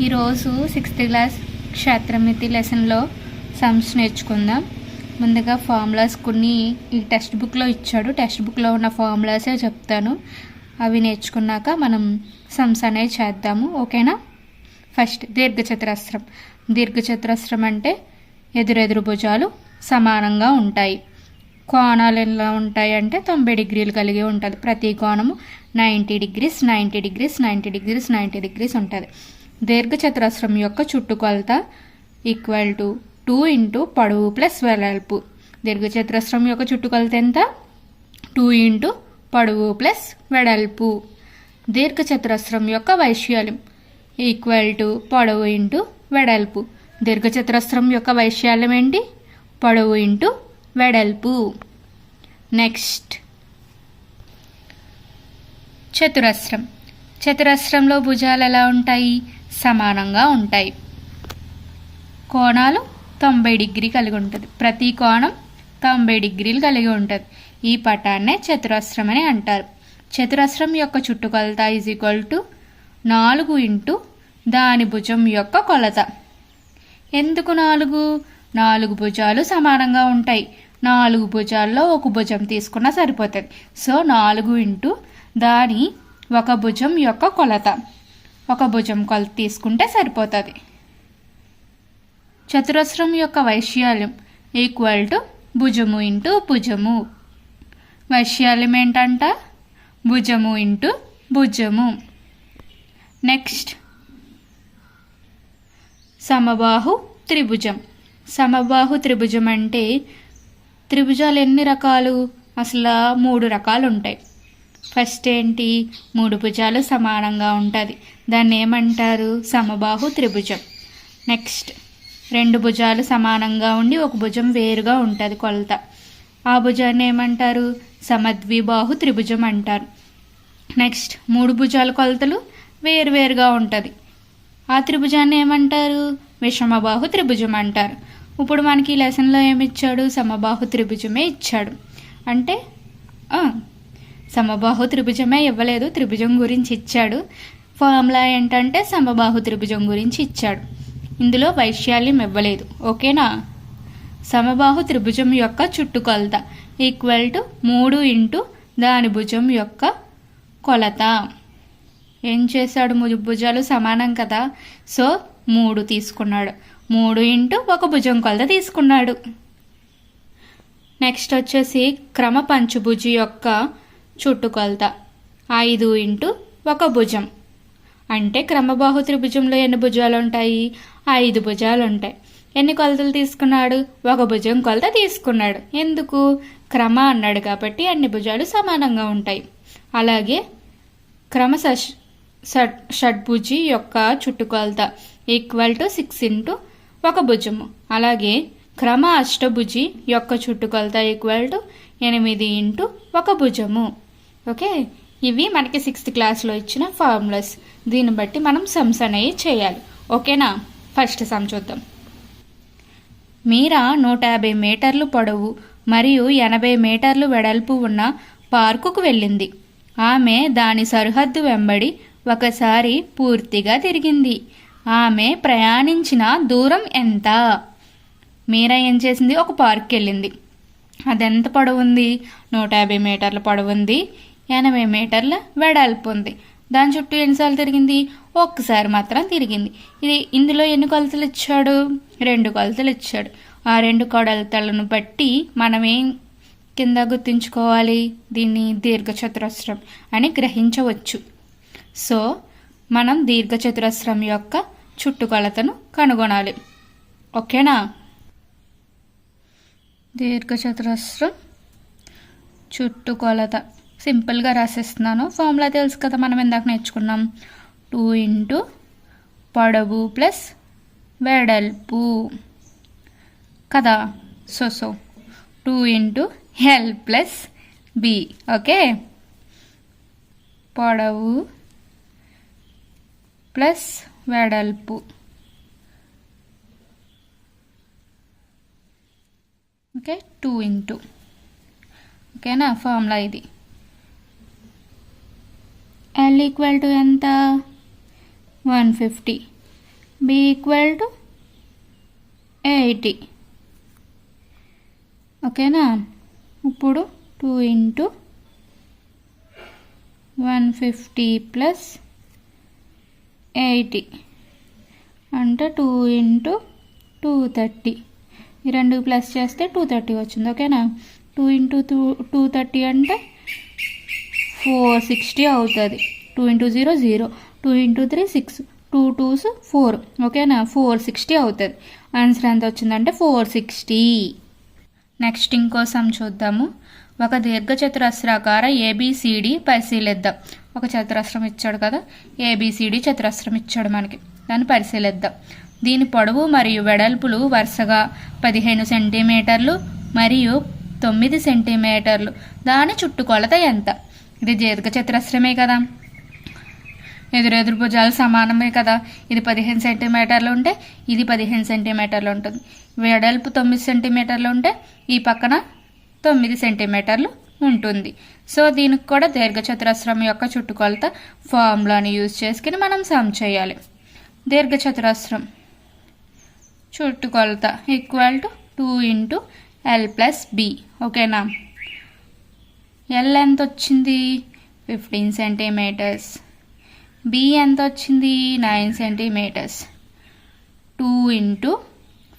ఈరోజు 6th class క్షేత్రమితి లెసన్లో sums నేర్చుకుందాం. ముందుగా ఫార్ములాస్ కొన్ని ఈ టెక్స్ట్ బుక్లో ఇచ్చాడు. టెక్స్ట్ బుక్లో ఉన్న ఫార్ములాసే చెప్తాను. అవి నేర్చుకున్నాక మనం సమ్స్ అనేవి చేద్దాము. ఓకేనా? ఫస్ట్ దీర్ఘచతురస్రం. దీర్ఘచతురస్రం అంటే ఎదురెదురు భుజాలు సమానంగా ఉంటాయి. కోణాలు ఎలా ఉంటాయి అంటే 90 డిగ్రీలు కలిగి ఉంటుంది. ప్రతి కోణము 90 డిగ్రీస్ 90 డిగ్రీస్ 90 డిగ్రీస్ 90 డిగ్రీస్ ఉంటుంది. దీర్ఘచతురస్రం యొక్క చుట్టుకొలత ఈక్వల్ టు 2 ఇంటూ పొడవు ప్లస్ వెడల్పు. దీర్ఘచతురస్రం యొక్క చుట్టుకొలత ఎంత? 2 ఇంటూ పొడవు ప్లస్ వెడల్పు. దీర్ఘచతురస్రం యొక్క వైశాల్యం ఈక్వల్ టు పొడవు ఇంటూ వెడల్పు. దీర్ఘచతురస్రం యొక్క వైశాల్యం ఏంటి? పొడవు ఇంటూ వెడల్పు. నెక్స్ట్ చతురస్రం. చతురస్రంలో భుజాలు ఎలా ఉంటాయి? సమానంగా ఉంటాయి. కోణాలు 90 డిగ్రీ కలిగి ఉంటుంది. ప్రతి కోణం 90 డిగ్రీలు కలిగి ఉంటుంది. ఈ పటాన్నే చతురస్రం అని అంటారు. చతురస్రం యొక్క చుట్టుకొలత ఈజ్ ఈక్వల్ టు 4 ఇంటూ దాని భుజం యొక్క కొలత. ఎందుకు 4? 4 భుజాలు సమానంగా ఉంటాయి. 4 భుజాల్లో ఒక భుజం తీసుకున్నా సరిపోతుంది. సో 4 ఇంటూ దాని ఒక భుజం యొక్క కొలత. ఒక భుజం కొలత తీసుకుంటే సరిపోతుంది. చతురస్రం యొక్క వైశాల్యం ఈక్వల్ టు భుజము ఇంటూ భుజము. వైశాల్యం ఏంటంట? భుజము ఇంటూ భుజము. నెక్స్ట్ సమబాహు త్రిభుజం. సమబాహు త్రిభుజం అంటే త్రిభుజాలు ఎన్ని రకాలు? అసలు 3 రకాలు ఉంటాయి. ఫస్ట్ ఏంటి? 3 భుజాలు సమానంగా ఉంటుంది. దాన్ని ఏమంటారు? సమబాహు త్రిభుజం. నెక్స్ట్ 2 భుజాలు సమానంగా ఉండి ఒక భుజం వేరుగా ఉంటుంది కొలత. ఆ భుజాన్ని ఏమంటారు? సమద్విబాహు త్రిభుజం అంటారు. నెక్స్ట్ 3 భుజాల కొలతలు వేరువేరుగా ఉంటుంది. ఆ త్రిభుజాన్ని ఏమంటారు? విషమబాహు త్రిభుజం అంటారు. ఇప్పుడు మనకి ఈ లెసన్లో ఏమిచ్చాడు? సమబాహు త్రిభుజమే ఇచ్చాడు. అంటే సమబాహు త్రిభుజమే ఇవ్వలేదు, త్రిభుజం గురించి ఇచ్చాడు. ఫార్ములా ఏంటంటే సమబాహు త్రిభుజం గురించి ఇచ్చాడు. ఇందులో వైశాల్యం ఇవ్వలేదు. ఓకేనా? సమబాహు త్రిభుజం యొక్క చుట్టుకొలత ఈక్వల్ టు 3 ఇంటూ దాని భుజం యొక్క కొలత. ఏం చేశాడు? 3 భుజాలు సమానం కదా, సో 3 తీసుకున్నాడు. 3 ఇంటూ ఒక భుజం కొలత తీసుకున్నాడు. నెక్స్ట్ వచ్చేసి క్రమ పంచభుజి యొక్క చుట్టుకొలత 5 ఇంటూ ఒక భుజం. అంటే క్రమబాహు త్రిభుజంలో ఎన్ని భుజాలు ఉంటాయి? 5 భుజాలు ఉంటాయి. ఎన్ని కొలతలు తీసుకున్నాడు? ఒక భుజం కొలత తీసుకున్నాడు. ఎందుకు? క్రమ అన్నాడు కాబట్టి అన్ని భుజాలు సమానంగా ఉంటాయి. అలాగే క్రమ షడ్భుజి యొక్క చుట్టుకొలత ఈక్వల్ టు 6 ఇంటూ ఒక భుజము. అలాగే క్రమ అష్టభుజి యొక్క చుట్టుకొలత ఈక్వల్ టు 8 ఇంటూ ఒక భుజము. ఓకే, ఇవి మనకి 6th క్లాస్లో ఇచ్చిన ఫార్ములాస్. దీన్ని బట్టి మనం సమ్స్ అనేవి చేయాలి. ఓకేనా? ఫస్ట్ సమ్ చూద్దాం. మీరా 150 మీటర్లు పొడవు మరియు 80 మీటర్లు వెడల్పు ఉన్న పార్కుకు వెళ్ళింది. ఆమె దాని సరిహద్దు వెంబడి ఒకసారి పూర్తిగా తిరిగింది. ఆమె ప్రయాణించిన దూరం ఎంత? మీరా ఏం చేసింది? ఒక పార్క్కి వెళ్ళింది. అదెంత పొడవు ఉంది? 150 మీటర్ల పొడవు ఉంది, 80 మీటర్ల వెడల్పు ఉంది. దాని చుట్టూ ఎన్నిసార్లు తిరిగింది? ఒక్కసారి మాత్రం తిరిగింది. ఇందులో ఎన్ని కొలతలు ఇచ్చాడు? 2 కొలతలు ఇచ్చాడు. ఆ 2 కొలతలను బట్టి మనమేం కింద గుర్తుంచుకోవాలి? దీన్ని దీర్ఘచతురస్రం అని గ్రహించవచ్చు. సో మనం దీర్ఘచతురస్రం యొక్క చుట్టుకొలతను కనుగొనాలి. ఓకేనా? దీర్ఘచతురస్రం చుట్టుకొలత సింపుల్గా రాసేస్తున్నాను. ఫార్ములా తెలుసు కదా, మనం ఇందాక నేర్చుకున్నాం. 2 ఇంటూ పొడవు ప్లస్ వెడల్పు కదా. So 2 into L plus B. Okay, పొడవు ప్లస్ వెడల్పు. Okay, 2 into. ఓకేనా? ఫార్ములా ఇది. ఎల్ ఈక్వల్ టు ఎంత? 150. B equal to 80. ఓకేనా? ఇప్పుడు 2 ఇంటూ 150 ప్లస్ 80 అంటే 2 ఇంటూ 230. ఈ రెండు ప్లస్ చేస్తే 230 వచ్చింది. ఓకేనా? 2 ఇంటూ 230 అంటే 460 అవుతుంది. 2 ఇంటూ 0 0, 2 ఇంటూ 3 6, 2 2s 4. ఓకేనా? 460 అవుతుంది. ఆన్సర్ ఎంత వచ్చిందంటే 460. నెక్స్ట్ ఇంకో సమ్ చూద్దాము. ఒక దీర్ఘచతురస్రాకార ఏబిసిడి పరిశీలిద్దాం. ఒక చతురస్రం ఇచ్చాడు కదా, ఏబిసిడి చతురస్రం ఇచ్చాడు మనకి. దాన్ని పరిశీలిద్దాం. దీని పొడవు మరియు వెడల్పులు వరుసగా 15 సెంటీమీటర్లు మరియు 9 సెంటీమీటర్లు. దాని చుట్టుకొలత ఎంత? ఇది దీర్ఘచతురస్రమే కదా, ఎదురెదురు భుజాలు సమానమే కదా. ఇది 15 సెంటీమీటర్లు ఉంటే ఇది 15 సెంటీమీటర్లు ఉంటుంది. వెడల్పు 9 సెంటీమీటర్లు ఉంటే ఈ పక్కన 9 సెంటీమీటర్లు ఉంటుంది. సో దీనికి కూడా దీర్ఘచతురస్రం యొక్క చుట్టుకొలత ఫార్ములాని యూజ్ చేసుకుని మనం సమ్ చేయాలి. దీర్ఘచతురస్రం చుట్టుకొలత equal to 2 into L plus B. ఓకేనా? ఎల్ ఎంత వచ్చింది? 15 సెంటీమీటర్స్. బి ఎంత వచ్చింది? 9 సెంటీమీటర్స్. 2 ఇంటూ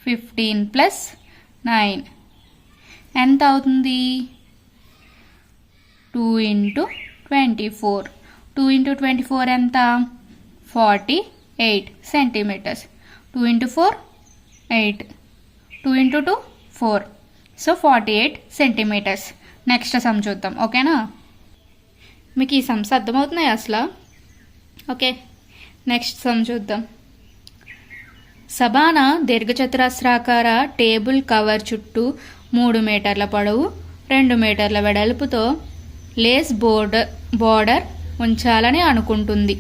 15 ప్లస్ 9 ఎంత అవుతుంది? 2 ఇంటూ 24. 2 ఇంటూ 24 ఎంత? 48 centimetres. 2 into 4 8, 2 into 2 4. So 48 centimetres. Next sum చూద్దాం. ఓకేనా? మీకు ఈ సమ్స్ అర్థమవుతున్నాయి అసలు? ఓకే, నెక్స్ట్ సమ్ చూద్దాం. సబానా దీర్ఘచతురస్రాకార టేబుల్ కవర్ చుట్టూ 3 మీటర్ల పొడవు 2 మీటర్ల వెడల్పుతో లేస్ బోర్డర్ ఉంచాలని అనుకుంటుంది.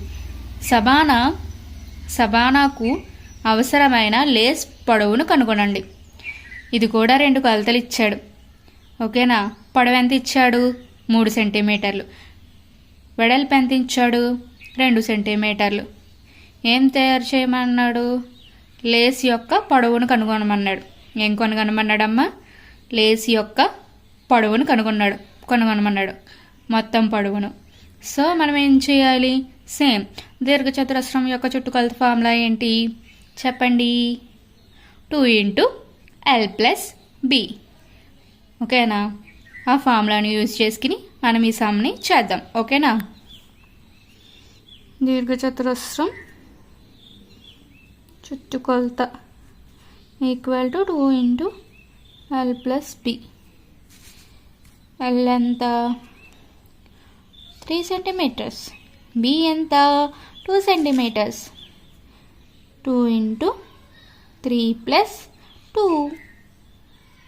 సబానాకు అవసరమైన లేస్ పొడవును కనుగొనండి. ఇది కూడా 2 కొలతలు ఇచ్చాడు. ఓకేనా? పొడవు ఎంత ఇచ్చాడు? 3 సెంటీమీటర్లు. వెడల్పు ఎంత ఇచ్చాడు? 2 సెంటీమీటర్లు. ఏం తయారు చేయమన్నాడు? లేస్ యొక్క పొడవును కనుగొనమన్నాడు. ఏం కనుగొనమన్నాడమ్మా? లేస్ యొక్క పొడవును కనుగొనమన్నాడు, మొత్తం పొడవును. సో మనం ఏం చేయాలి? సేమ్ దీర్ఘచతురస్రం యొక్క చుట్టుకొలత ఫార్ములా ఏంటి చెప్పండి? 2 ఇంటూ ఎల్ ప్లస్ బి. ఓకేనా? ఆ ఫార్ములాని యూజ్ చేసుకుని మనం ఈ సమ్ని చేద్దాం. ఓకేనా? దీర్ఘచతురస్రం చుట్టుకొలత equal to 2 into L plus B. L ఎంత? 3 సెంటీమీటర్స్. బి ఎంత? 2 సెంటీమీటర్స్. 2 into 3 plus 2.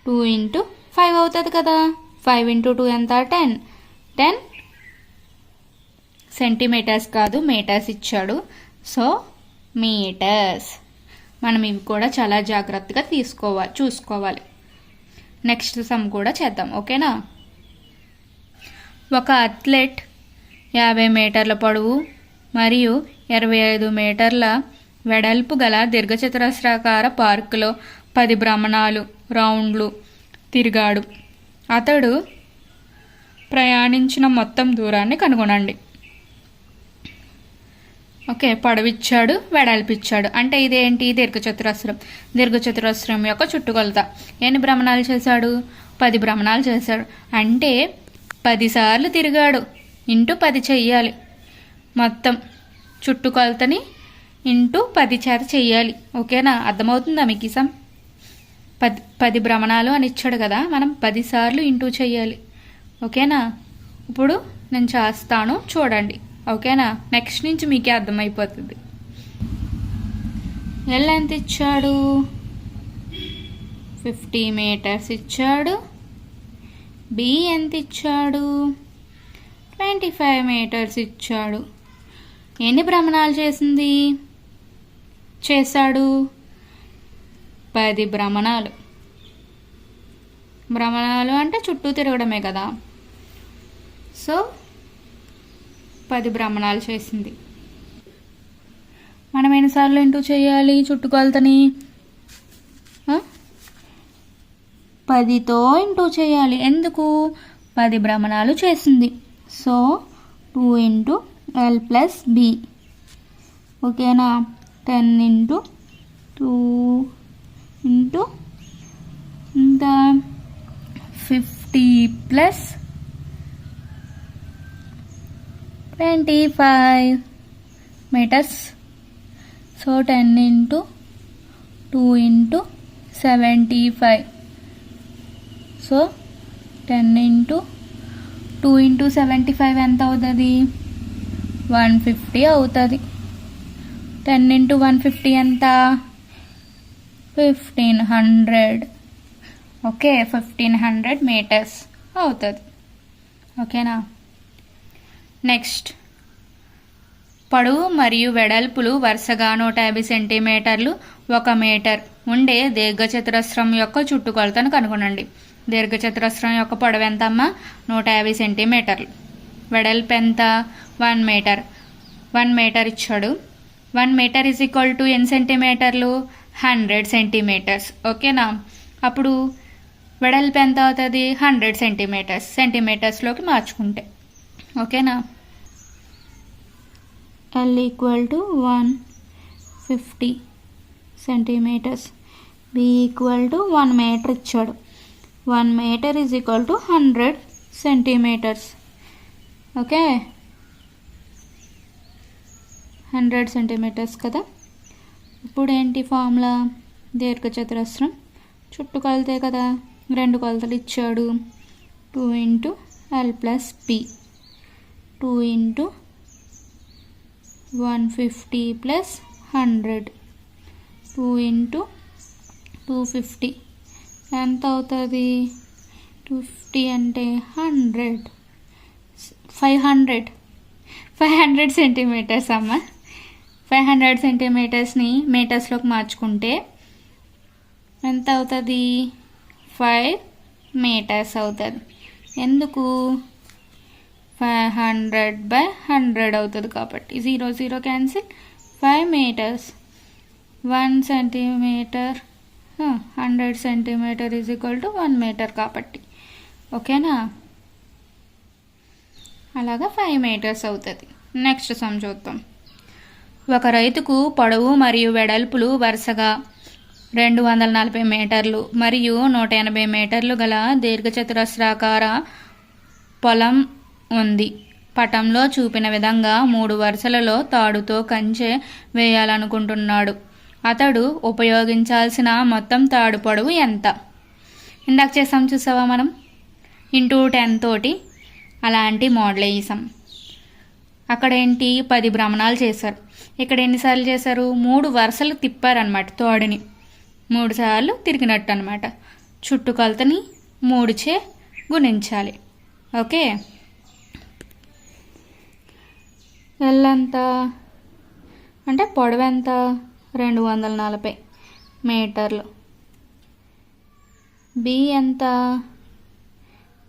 2 ఇంటూ 5 అవుతుంది కదా. 5 ఇంటూ 2 ఎంత? 10. 10 సెంటీమీటర్స్ కాదు, మీటర్స్ ఇచ్చాడు. So metres. మనం ఇవి కూడా చాలా జాగ్రత్తగా చూసుకోవాలి. నెక్స్ట్ సమ్ కూడా చేద్దాం. ఓకేనా? ఒక అథ్లెట్ 50 మీటర్ల పొడవు మరియు 25 మీటర్ల వెడల్పు గల దీర్ఘచతురస్రాకార పార్కులో 10 భ్రమణాలు రౌండ్లు తిరిగాడు. అతడు ప్రయాణించిన మొత్తం దూరాన్ని కనుగొనండి. ఓకే, పొడవిచ్చాడు, వెడల్పిచ్చాడు. అంటే ఇదేంటి? దీర్ఘచతురస్రం యొక్క చుట్టుకొలత. ఎన్ని భ్రమణాలు చేశాడు? 10 భ్రమణాలు చేశాడు. అంటే 10 సార్లు తిరిగాడు. ఇంటూ 10 చెయ్యాలి. మొత్తం చుట్టుకొలతని ఇంటూ 10 చేత చెయ్యాలి. ఓకేనా? అర్థమవుతుందా మీకు ఈ సమ్? 10 భ్రమణాలు అని ఇచ్చాడు కదా, మనం 10 సార్లు ఇంటూ చెయ్యాలి. ఓకేనా? ఇప్పుడు నేను చేస్తాను, చూడండి. ఓకేనా? నెక్స్ట్ నుంచి మీకే అర్థమైపోతుంది. ఎల్ ఎంత ఇచ్చాడు? 50 మీటర్స్ ఇచ్చాడు. బి ఎంత ఇచ్చాడు? 25 మీటర్స్ ఇచ్చాడు. ఎన్ని భ్రమణాలు చేశాడు? 10 భ్రమణాలు. భ్రమణాలు అంటే చుట్టూ తిరగడమే కదా. సో 10 భ్రమణాలు చేసింది. మనం ఎన్నిసార్లు ఇంటూ చేయాలి చుట్టుకొలతని? 10తో ఇంటూ చేయాలి. ఎందుకు? 10 భ్రమణాలు చేసింది. So 2 into L plus B. ఓకేనా? 10 ఇంటూ 2 ఇంటూ ఇంత 50 plus 25 meters. So 10 into 2 into 75. So 10 into 2 into 75 ఎంత అవుతుంది? 150 అవుతుంది. 10 into 150 ఎంత? 1500. ఓకే, 1500 meters అవుతుంది. ఓకేనా? నెక్స్ట్, పొడవు మరియు వెడల్పులు వరుసగా 150 సెంటీమీటర్లు 1 మీటర్ ఉండే దీర్ఘచతురస్రం యొక్క చుట్టుకొలతను కనుగొనండి. దీర్ఘచతురస్రం యొక్క పొడవు ఎంత అమ్మా? 150 సెంటీమీటర్లు. వెడల్పు ఎంత? 1 మీటర్. 1 మీటర్ ఇచ్చాడు. 1 మీటర్ ఈజ్ ఈక్వల్ టు ఎన్ని సెంటీమీటర్లు? 100 సెంటీమీటర్స్. ఓకేనా? అప్పుడు వెడల్పు ఎంత అవుతుంది? 100 సెంటీమీటర్స్. సెంటీమీటర్స్లోకి మార్చుకుంటే. ఓకేనా? L equal to 150 centimetres. B equal to 1 metre ఇచ్చాడు. 1 metre is equal to 100 centimetres. Okay, 100 centimetres కదా. ఇప్పుడు ఏంటి ఫార్ములా? దీర్ఘచతురస్రం చుట్టుకొలతే కదా, 2 కొలతలు ఇచ్చాడు. 2 into L plus B. 2 into 150 plus 100. 2 into 250 ఎంత అవుతుంది? 250 అంటే 100. 500 సెంటీమీటర్స్ అమ్మ. 500 సెంటీమీటర్స్ని మీటర్స్లోకి మార్చుకుంటే ఎంత అవుతుంది? 5 మీటర్స్ అవుతుంది. ఎందుకు? 500/100 అవుతుంది కాబట్టి 0 0 cancel. 5 metres. 1 centimetre 100 centimetre is equal to 1 metre కాబట్టి. ఓకేనా? అలాగా 5 మీటర్స్ అవుతుంది. నెక్స్ట్ సమ్ చూద్దాం. ఒక రైతుకు పొడవు మరియు వెడల్పులు వరుసగా 240 మీటర్లు మరియు 180 మీటర్లు గల దీర్ఘచతురస్రాకార పొలం ఉంది. పటంలో చూపిన విధంగా 3 వరుసలలో తాడుతో కంచె వేయాలనుకుంటున్నాడు. అతడు ఉపయోగించాల్సిన మొత్తం తాడు పొడవు ఎంత? ఇందాక చేసాం చూసావా మనం, ఇంటూ 10 తోటి అలాంటి మోడల్ వేసాం. అక్కడ ఏంటి? 10 భ్రమణాలు చేశారు. ఇక్కడ ఎన్నిసార్లు చేశారు? 3 వరుసలు తిప్పారనమాట. తోడుని 3 సార్లు తిరిగినట్టు అనమాట. చుట్టుకొలతని 3చే గుణించాలి. ఓకే, ఎల్ ఎంత అంటే పొడవు ఎంత? 240 మీటర్లు. బి ఎంత?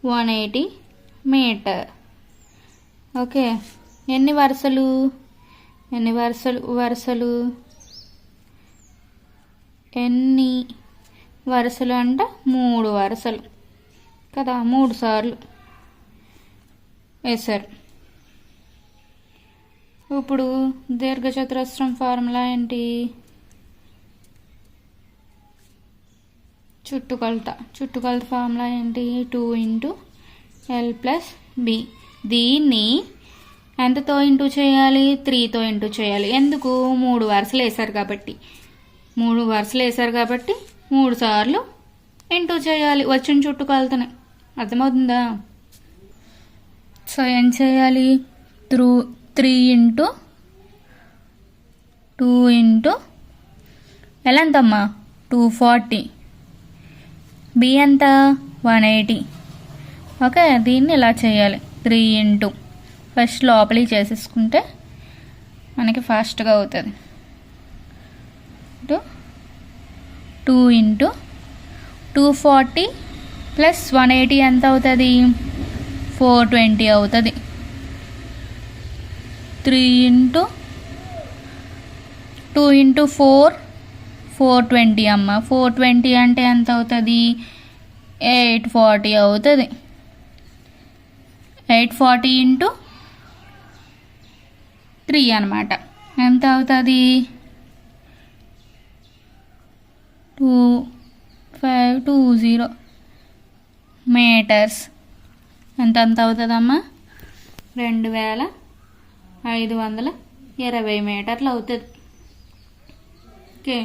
180 మీటర్. ఓకే, ఎన్ని వరుసలు ఎన్ని వరుసలు అంటే 3 వరుసలు కదా, 3 సార్లు వేశారు. ఇప్పుడు దీర్ఘచతురస్రం ఫార్ములా ఏంటి? చుట్టుకొలత ఫార్ములా ఏంటి? 2 ఇంటూ L ప్లస్ B. దీన్ని ఎంతతో ఇంటూ చేయాలి? 3తో ఇంటూ చేయాలి. ఎందుకు? 3 వరుసలు వేశారు కాబట్టి. 3 వరుసలు వేశారు కాబట్టి 3 సార్లు ఇంటూ చేయాలి వచ్చిన చుట్టుకొలతని. అర్థమవుతుందా? సో ఏం చేయాలి? 3 ఇంటూ 2 ఇంటూ L ఎంతమ్మా? 240. B ఎంత? 180. ఓకే, దీన్ని ఇలా చేయాలి. 3 ఇంటూ ఫస్ట్ లోపలికి చేసేసుకుంటే మనకి ఫాస్ట్గా అవుతుంది. 2 ఇంటూ 240 ప్లస్ 180 ఎంత అవుతుంది? 420 అవుతుంది. 3 ఇంటూ 2 ఇంటూ 4 420 అమ్మ. 420 అంటే ఎంత అవుతుంది? 840 అవుతుంది. 840 ఇంటూ 3 అనమాట. ఎంత అవుతుంది? 2520 మీటర్స్. ఎంత అవుతుందమ్మా? 2520 మీటర్లు అవుతుంది. ఓకే,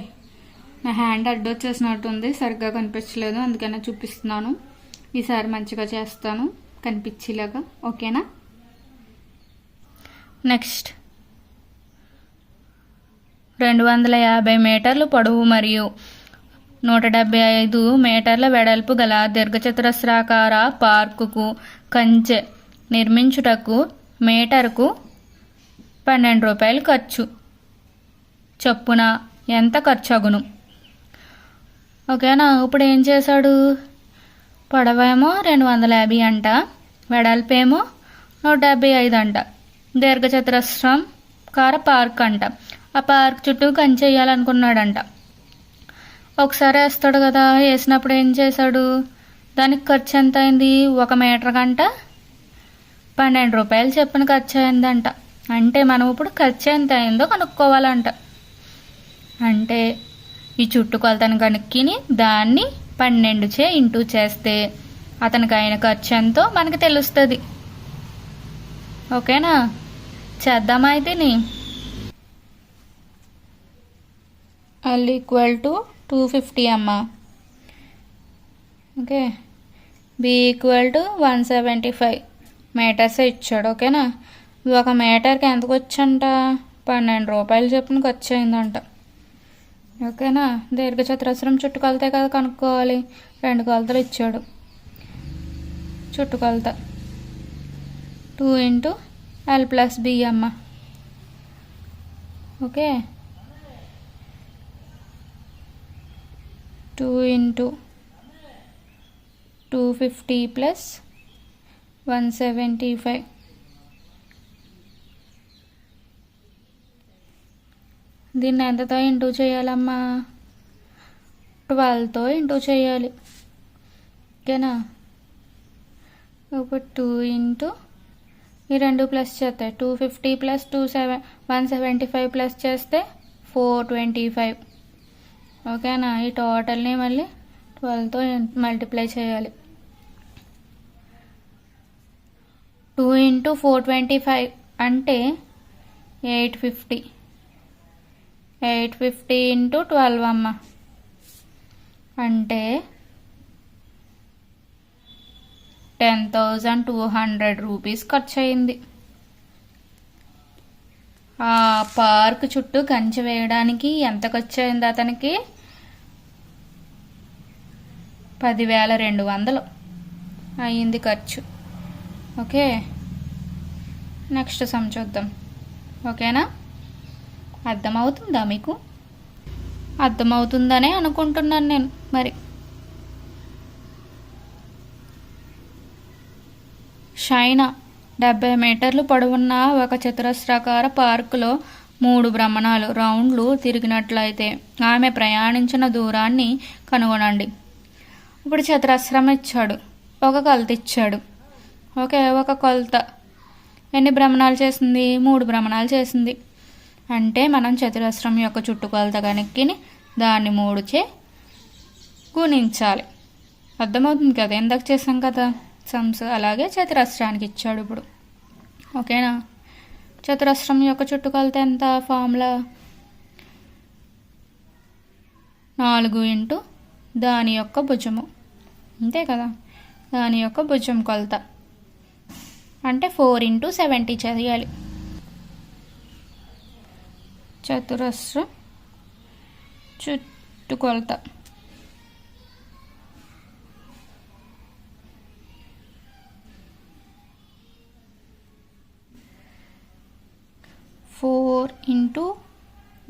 నా హ్యాండ్ అడ్డొచ్చేసినట్టుంది, సరిగ్గా కనిపించలేదు, అందుకనే చూపిస్తున్నాను. ఈసారి మంచిగా చేస్తాను కనిపించేలాగా. ఓకేనా? నెక్స్ట్ 250 మీటర్లు పొడవు మరియు 175 మీటర్ల వెడల్పు గల దీర్ఘచతురస్రాకార పార్కుకు కంచె నిర్మించుటకు మీటర్కు 12 రూపాయలు ఖర్చు చొప్పున ఎంత ఖర్చు అగును? ఓకేనా? ఇప్పుడు ఏం చేశాడు? పొడవేమో 250 అంట, వెడల్పేమో 175 అంట, దీర్ఘచతురస్రాకార పార్క్ అంట. ఆ పార్క్ చుట్టూ కంచె వేయాలనుకున్నాడంట. ఒకసారి వేస్తాడు కదా, వేసినప్పుడు ఏం చేశాడు? దానికి ఖర్చు ఎంత అయింది? 1 మీటర్ గంట 12 రూపాయలు చెప్పిన ఖర్చు అయిందంట. అంటే మనం ఇప్పుడు ఖర్చు ఎంత అయిందో కనుక్కోవాలంట. అంటే ఈ చుట్టుకొలతను కనుక్కిని దాన్ని 12 ఇంటూ చేస్తే అతనికి అయిన ఖర్చు ఎంతో మనకు తెలుస్తుంది. ఓకేనా? చేద్దామా అయితే? L = 250 అమ్మ. ఓకే, B = 175 మీటర్స్ ఇచ్చాడు. ఓకేనా? 1 మీటర్కి ఎంతకు వచ్చంట? 12 రూపాయలు చెప్పిన ఖర్చు అయిందంట. ఓకేనా? దీర్ఘచతురస్రం చుట్టుకొలతే కదా కనుక్కోవాలి. 2 కొలతలు ఇచ్చాడు. చుట్టుకొలత 2 ఇంటూ L + B అమ్మ. Okay, 2 into 250 + 175. దీన్ని ఎంతతో ఇంటూ చేయాలమ్మా? 12తో ఇంటూ చేయాలి. ఓకేనా? ఇప్పుడు 2 ఇంటూ ఈ 2 ప్లస్ చేస్తే 250 + 175 ప్లస్ చేస్తే 425. ఓకేనా? ఈ టోటల్ని మళ్ళీ 12తో మల్టిప్లై చేయాలి. 2 ఇంటూ 425 అంటే 850. 850 ఇంటూ 12 అమ్మ. అంటే 10,200 రూపీస్ ఖర్చు అయింది. ఆ పార్క్ చుట్టూ కంచె వేయడానికి ఎంత ఖర్చు అయింది అతనికి? 10,200 అయ్యింది ఖర్చు. ఓకే, నెక్స్ట్ సమ్ చూద్దాం. ఓకేనా? అర్థమవుతుందా మీకు? అర్థమవుతుందనే అనుకుంటున్నాను నేను. మరి షైనా 70 మీటర్లు పొడవున్న ఒక చతురస్రాకార పార్కులో 3 భ్రమణాలు రౌండ్లు తిరిగినట్లయితే ఆమె ప్రయాణించిన దూరాన్ని కనుగొనండి. ఇప్పుడు చతురస్రం ఇచ్చాడు, ఒక కొలత ఇచ్చాడు. ఓకే, ఒక కొలత ఎన్ని భ్రమణాలు చేసింది? 3 భ్రమణాలు చేసింది. అంటే మనం చతురస్రం యొక్క చుట్టుకొలత కనుక్కిని దాన్ని 3చే గుణించాలి. అర్థమవుతుంది కదా? ఇందాక చేసాం కదా సమ్స్. అలాగే చతురస్రానికి ఇచ్చాడు ఇప్పుడు. ఓకేనా? చతురస్రం యొక్క చుట్టుకొలత ఎంత? ఫార్ములా 4 ఇంటూ దాని యొక్క భుజము. అంతే కదా? దాని యొక్క భుజం కొలత అంటే 4 ఇంటూ 70 చేయాలి. చతురస్రం చుట్టుకొలత 4 ఇంటూ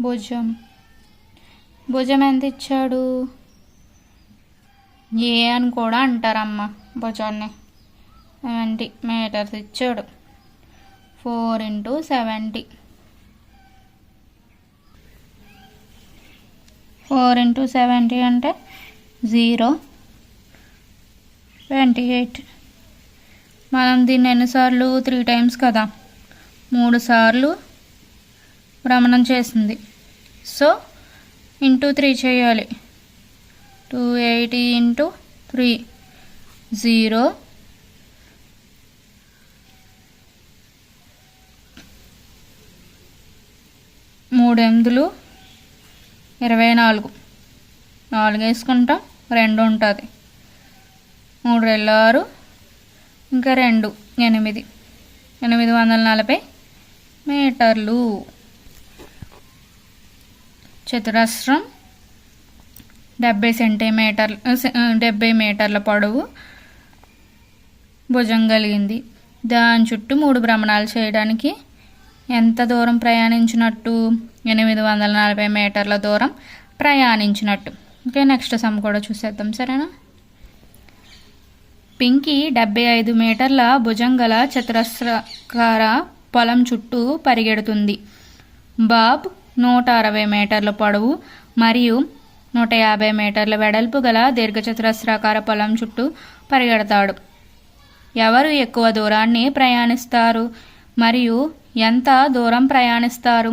భుజం. భుజం ఎంత ఇచ్చాడు? ఏ అని కూడా అంటారమ్మ భుజాన్ని. 70 మీటర్స్ ఇచ్చాడు. 4 ఇంటూ 70. 4 into 70 అంటే 0, 28. మనం దీన్ని ఎన్నిసార్లు 3 టైమ్స్ కదా, 3 సార్లు భ్రమణం చేసింది. సో ఇంటూ 3 చేయాలి. 280 into 3 0, 3 8 24, 4 వేసుకుంటాం, 2 ఉంటుంది, 3 6, ఇంకా 2 8, 840 మీటర్లు. చతురస్రం 70 మీటర్ల పొడవు భుజం కలిగింది. దాని చుట్టూ 3 భ్రమణాలు చేయడానికి ఎంత దూరం ప్రయాణించినట్టు? 840 మీటర్ల దూరం ప్రయాణించినట్టు. ఓకే, నెక్స్ట్ సమ్ కూడా చూసేద్దాం, సరేనా? పింకీ 75 మీటర్ల భుజం గల చతురస్రాకార పొలం చుట్టూ పరిగెడుతుంది. బాబ్ 160 మీటర్ల పొడవు మరియు 150 మీటర్ల వెడల్పు గల దీర్ఘచతురస్రాకార పొలం చుట్టూ పరిగెడతాడు. ఎవరు ఎక్కువ దూరాన్ని ప్రయాణిస్తారు మరియు ఎంత దూరం ప్రయాణిస్తారు?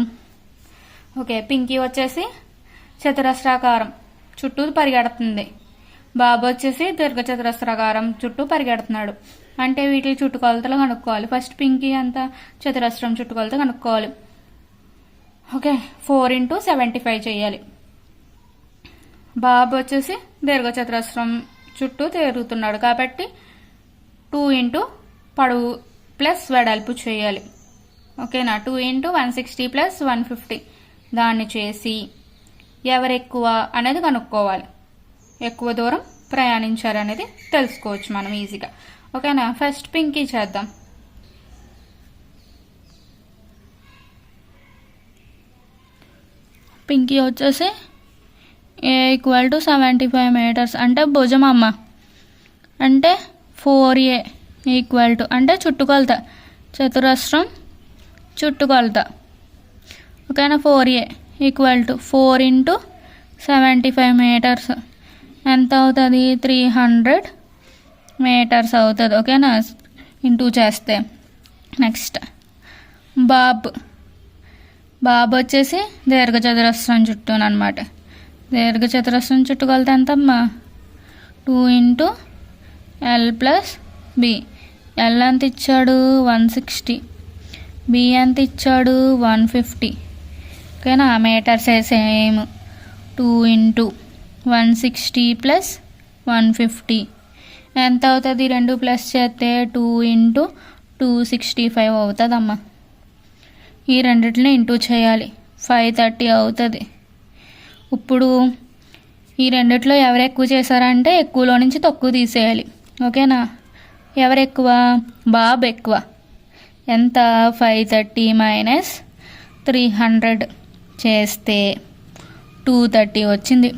ఓకే, పింకీ వచ్చేసి చతురస్రాకారం చుట్టూ పరిగెడుతుంది, బాబు వచ్చేసి దీర్ఘచతురస్రాకారం చుట్టూ పరిగెడుతున్నాడు. అంటే వీటి చుట్టుకొలతలు కనుక్కోవాలి. ఫస్ట్ పింకీ అంత చతురస్రం చుట్టుకొలత కనుక్కోవాలి. ఓకే, 4 into 75 చేయాలి. బాబు వచ్చేసి దీర్ఘచతురస్రం చుట్టూ తిరుగుతున్నాడు కాబట్టి 2 into పొడవు ప్లస్ వెడల్పు చేయాలి. ఓకేనా? 2 into 160 plus 150 దాన్ని చేసి ఎవరు ఎక్కువ అనేది కనుక్కోవాలి. ఎక్కువ దూరం ప్రయాణించారనేది తెలుసుకోవచ్చు మనం ఈజీగా. ఓకేనా? ఫస్ట్ పింకీ చేద్దాం. పింకీ వచ్చేసి A = 75 మీటర్స్ అంటే భుజం అమ్మ, అంటే 4A = అంటే చుట్టుకొలత, చతురస్రం చుట్టుకొలత. ఓకేనా? 4A = 4 into 75 మీటర్స్ ఎంత అవుతుంది? 300 మీటర్స్ అవుతుంది. ఓకేనా? ఇంటూ చేస్తే నెక్స్ట్ బాబ్ వచ్చేసి దీర్ఘచతురస్రం చుట్టూనమాట. దీర్ఘచతురస్రం చుట్టుకొలత ఎంతమ్మా? 2 into L plus B. L ఎంత ఇచ్చాడు? 160. B ఎంత ఇచ్చాడు? 150. ఓకేనా? Metres same. 2 into 160 plus 150 ఎంత అవుతుంది? 2 ప్లస్ చేస్తే 2 into 265 అవుతుందమ్మా. ఈ రెండిటిని ఇంటూ చేయాలి, 530 అవుతుంది. ఇప్పుడు ఈ రెండిట్లో ఎవరు ఎక్కువ చేశారంటే ఎక్కువలో నుంచి తక్కువ తీసేయాలి. ఓకేనా? ఎవరు ఎక్కువ? బాబు ఎక్కువ. ఎంత? 530 minus 300 చేస్తే 230 వచ్చింది.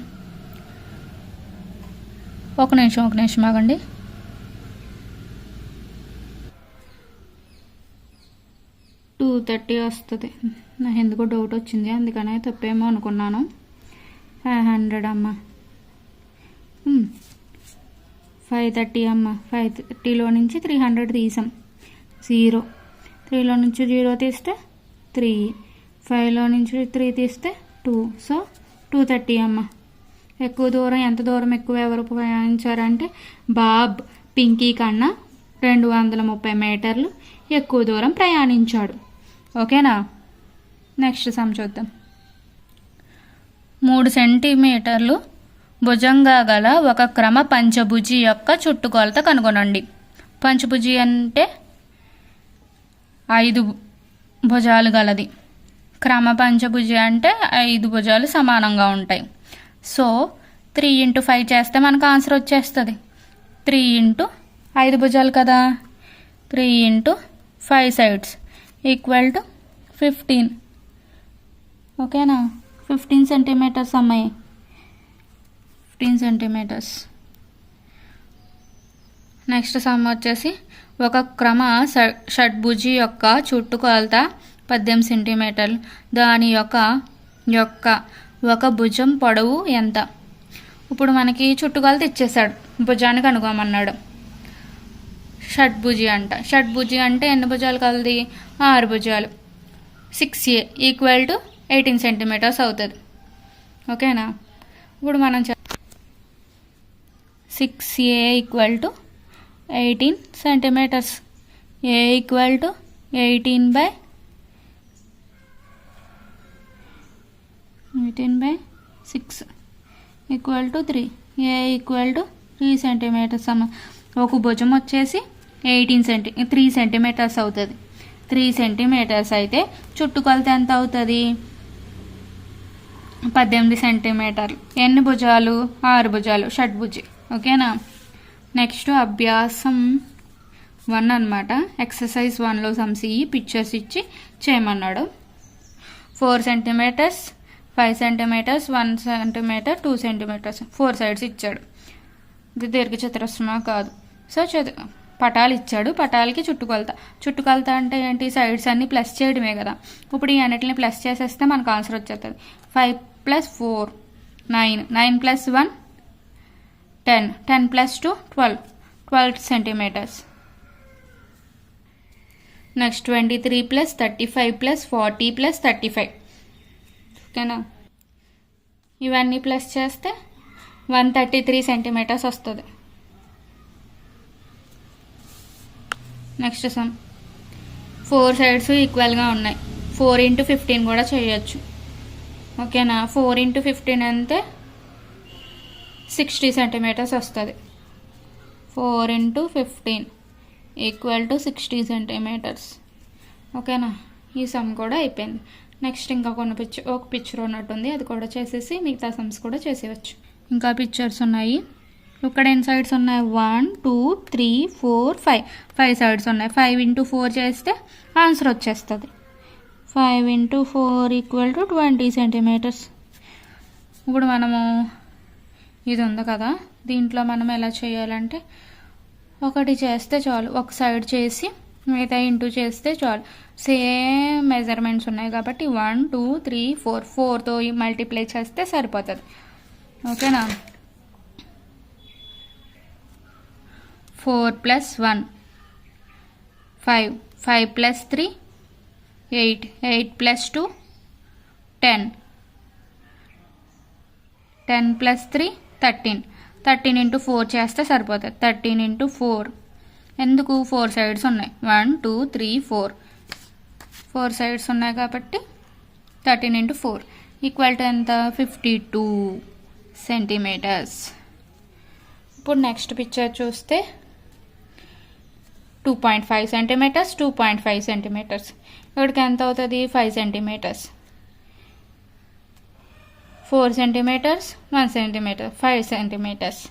ఒక నిమిషం ఆగండి. టూ 230 వస్తుంది. నాకు ఎందుకో డౌట్ వచ్చింది, అందుకనే తప్పేమో అనుకున్నాను. 500 అమ్మ, 530 అమ్మ. 530లో నుంచి 300 తీసాం, 0. 3లో నుంచి 0 తీస్తే 3, 5లో నుంచి 3 తీస్తే 2. సో 230 అమ్మ. ఎక్కువ దూరం, ఎంత దూరం ఎక్కువ ఎవరు ప్రయాణించారంటే బాబ్ పింకీ కన్నా 230 మీటర్లు ఎక్కువ దూరం ప్రయాణించాడు. ఓకేనా? నెక్స్ట్ సమ్ చూద్దాం. 3 సెంటీమీటర్లు భుజంగా గల ఒక క్రమ పంచభుజి యొక్క చుట్టుకొలత కనుగొనండి. పంచభుజి అంటే 5 భుజాలు గలది. క్రమ పంచభుజి అంటే 5 భుజాలు సమానంగా ఉంటాయి. సో 3 into 5 చేస్తే మనకు ఆన్సర్ వచ్చేస్తుంది. 3 into 5 భుజాలు కదా, 3 into 5 sides = 15. ఓకేనా? 15 సెంటీమీటర్స్ అమ్మాయి, 15 సెంటీమీటర్స్. నెక్స్ట్ సమ్ వచ్చేసి ఒక క్రమ షడ్భుజి యొక్క చుట్టుకొలత 18 సెంటీమీటర్లు. దాని యొక్క ఒక భుజం పొడవు ఎంత? ఇప్పుడు మనకి చుట్టుకొలత ఇచ్చేసాడు, భుజానికి కనుగొమన్నాడు. షడ్భుజి అంట. షడ్భుజి అంటే ఎన్ని భుజాలు కలది? 6 భుజాలు. 6a ఈక్వల్ టు 18 సెంటీమీటర్స్ అవుతుంది. ఓకేనా? ఇప్పుడు మనం 6a equal to 18 centimetres. a equal to 18/6 equal to 3. a equal to 3 centimetres అమ్మ. ఒక భుజం వచ్చేసి 3 సెంటీమీటర్స్ అవుతుంది. 3 సెంటీమీటర్స్ అయితే చుట్టుకొలత ఎంత అవుతుంది? 18 సెంటీమీటర్లు. ఎన్ని భుజాలు? 6 భుజాలు, షడ్భుజి. ఓకేనా? నెక్స్ట్ అభ్యాసం 1 అనమాట. ఎక్సర్సైజ్ 1లో సమ్స్ పిక్చర్స్ ఇచ్చి చేయమన్నాడు. 4 centimetres, 5 centimetres, 1 centimetre, 2 centimetres, 4 sides ఇచ్చాడు. ఇది దీర్ఘచతురస్రమా కాదు. సో పటాలు ఇచ్చాడు. పటాలకి చుట్టుకొలత అంటే ఏంటి? సైడ్స్ అన్ని ప్లస్ చేయడమే కదా. ఇప్పుడు ఈ అన్నిటిని ప్లస్ చేసేస్తే మనకు ఆన్సర్ వచ్చేస్తుంది. 5 + 4 9, 9 + 1 10, 10 + 2 12 సెంటీమీటర్స్. నెక్స్ట్ 23 + 35 + 40 + 35. ఓకేనా? ఇవన్నీ ప్లస్ చేస్తే 133 సెంటీమీటర్స్ వస్తుంది. నెక్స్ట్ సమ్ 4 సైడ్స్ ఈక్వల్గా ఉన్నాయి. 4 × 15 కూడా చేయొచ్చు. ఓకేనా? 4 × 15 అంటే 60 సెంటీమీటర్స్ వస్తుంది. 4 × 15 ఈక్వల్ టు 60 సెంటీమీటర్స్. ఓకేనా? ఈ సమ్ కూడా అయిపోయింది. నెక్స్ట్ ఇంకా ఒక పిక్చర్ ఉన్నట్టుంది, అది కూడా చేసేసి మిగతా సమ్స్ కూడా చేసేయచ్చు. ఇంకా పిక్చర్స్ ఉన్నాయి. ఇక్కడ ఎన్ని సైడ్స్ ఉన్నాయి? 1 2 3 4 5 సైడ్స్ ఉన్నాయి. 5 × 4 చేస్తే ఆన్సర్ వచ్చేస్తుంది. 5 × 4 ఈక్వల్ టు 20 సెంటీమీటర్స్. ఇప్పుడు మనము ఇది ఉంది కదా, దీంట్లో మనం ఎలా చేయాలంటే ఒకటి చేస్తే చాలు, ఒక సైడ్ చేసి మిగతా ఇంటూ చేస్తే చాలు. సేమ్ మెజర్మెంట్స్ ఉన్నాయి కాబట్టి 1 2 3 4 4తో మల్టిప్లై చేస్తే సరిపోతుంది. ఓకేనా? 4 + 1 5, 5 + 3 8, 8 + 2 10, 10 + 3 13, 13 × 4 చేస్తే సరిపోతుంది. 13 × 4 ఎందుకు? 4 సైడ్స్ ఉన్నాయి. 1 2 3 4 సైడ్స్ ఉన్నాయి కాబట్టి 13 × 4 ఈక్వల్ టు ఎంత? 52 సెంటీమీటర్స్. ఇప్పుడు నెక్స్ట్ పిక్చర్ చూస్తే 2.5 సెంటీమీటర్స్, 2.5 సెంటీమీటర్స్. ఇక్కడికి ఎంత అవుతుంది? 5 సెంటీమీటర్స్. 4 centimetres, 1 centimetre, 5 centimetres.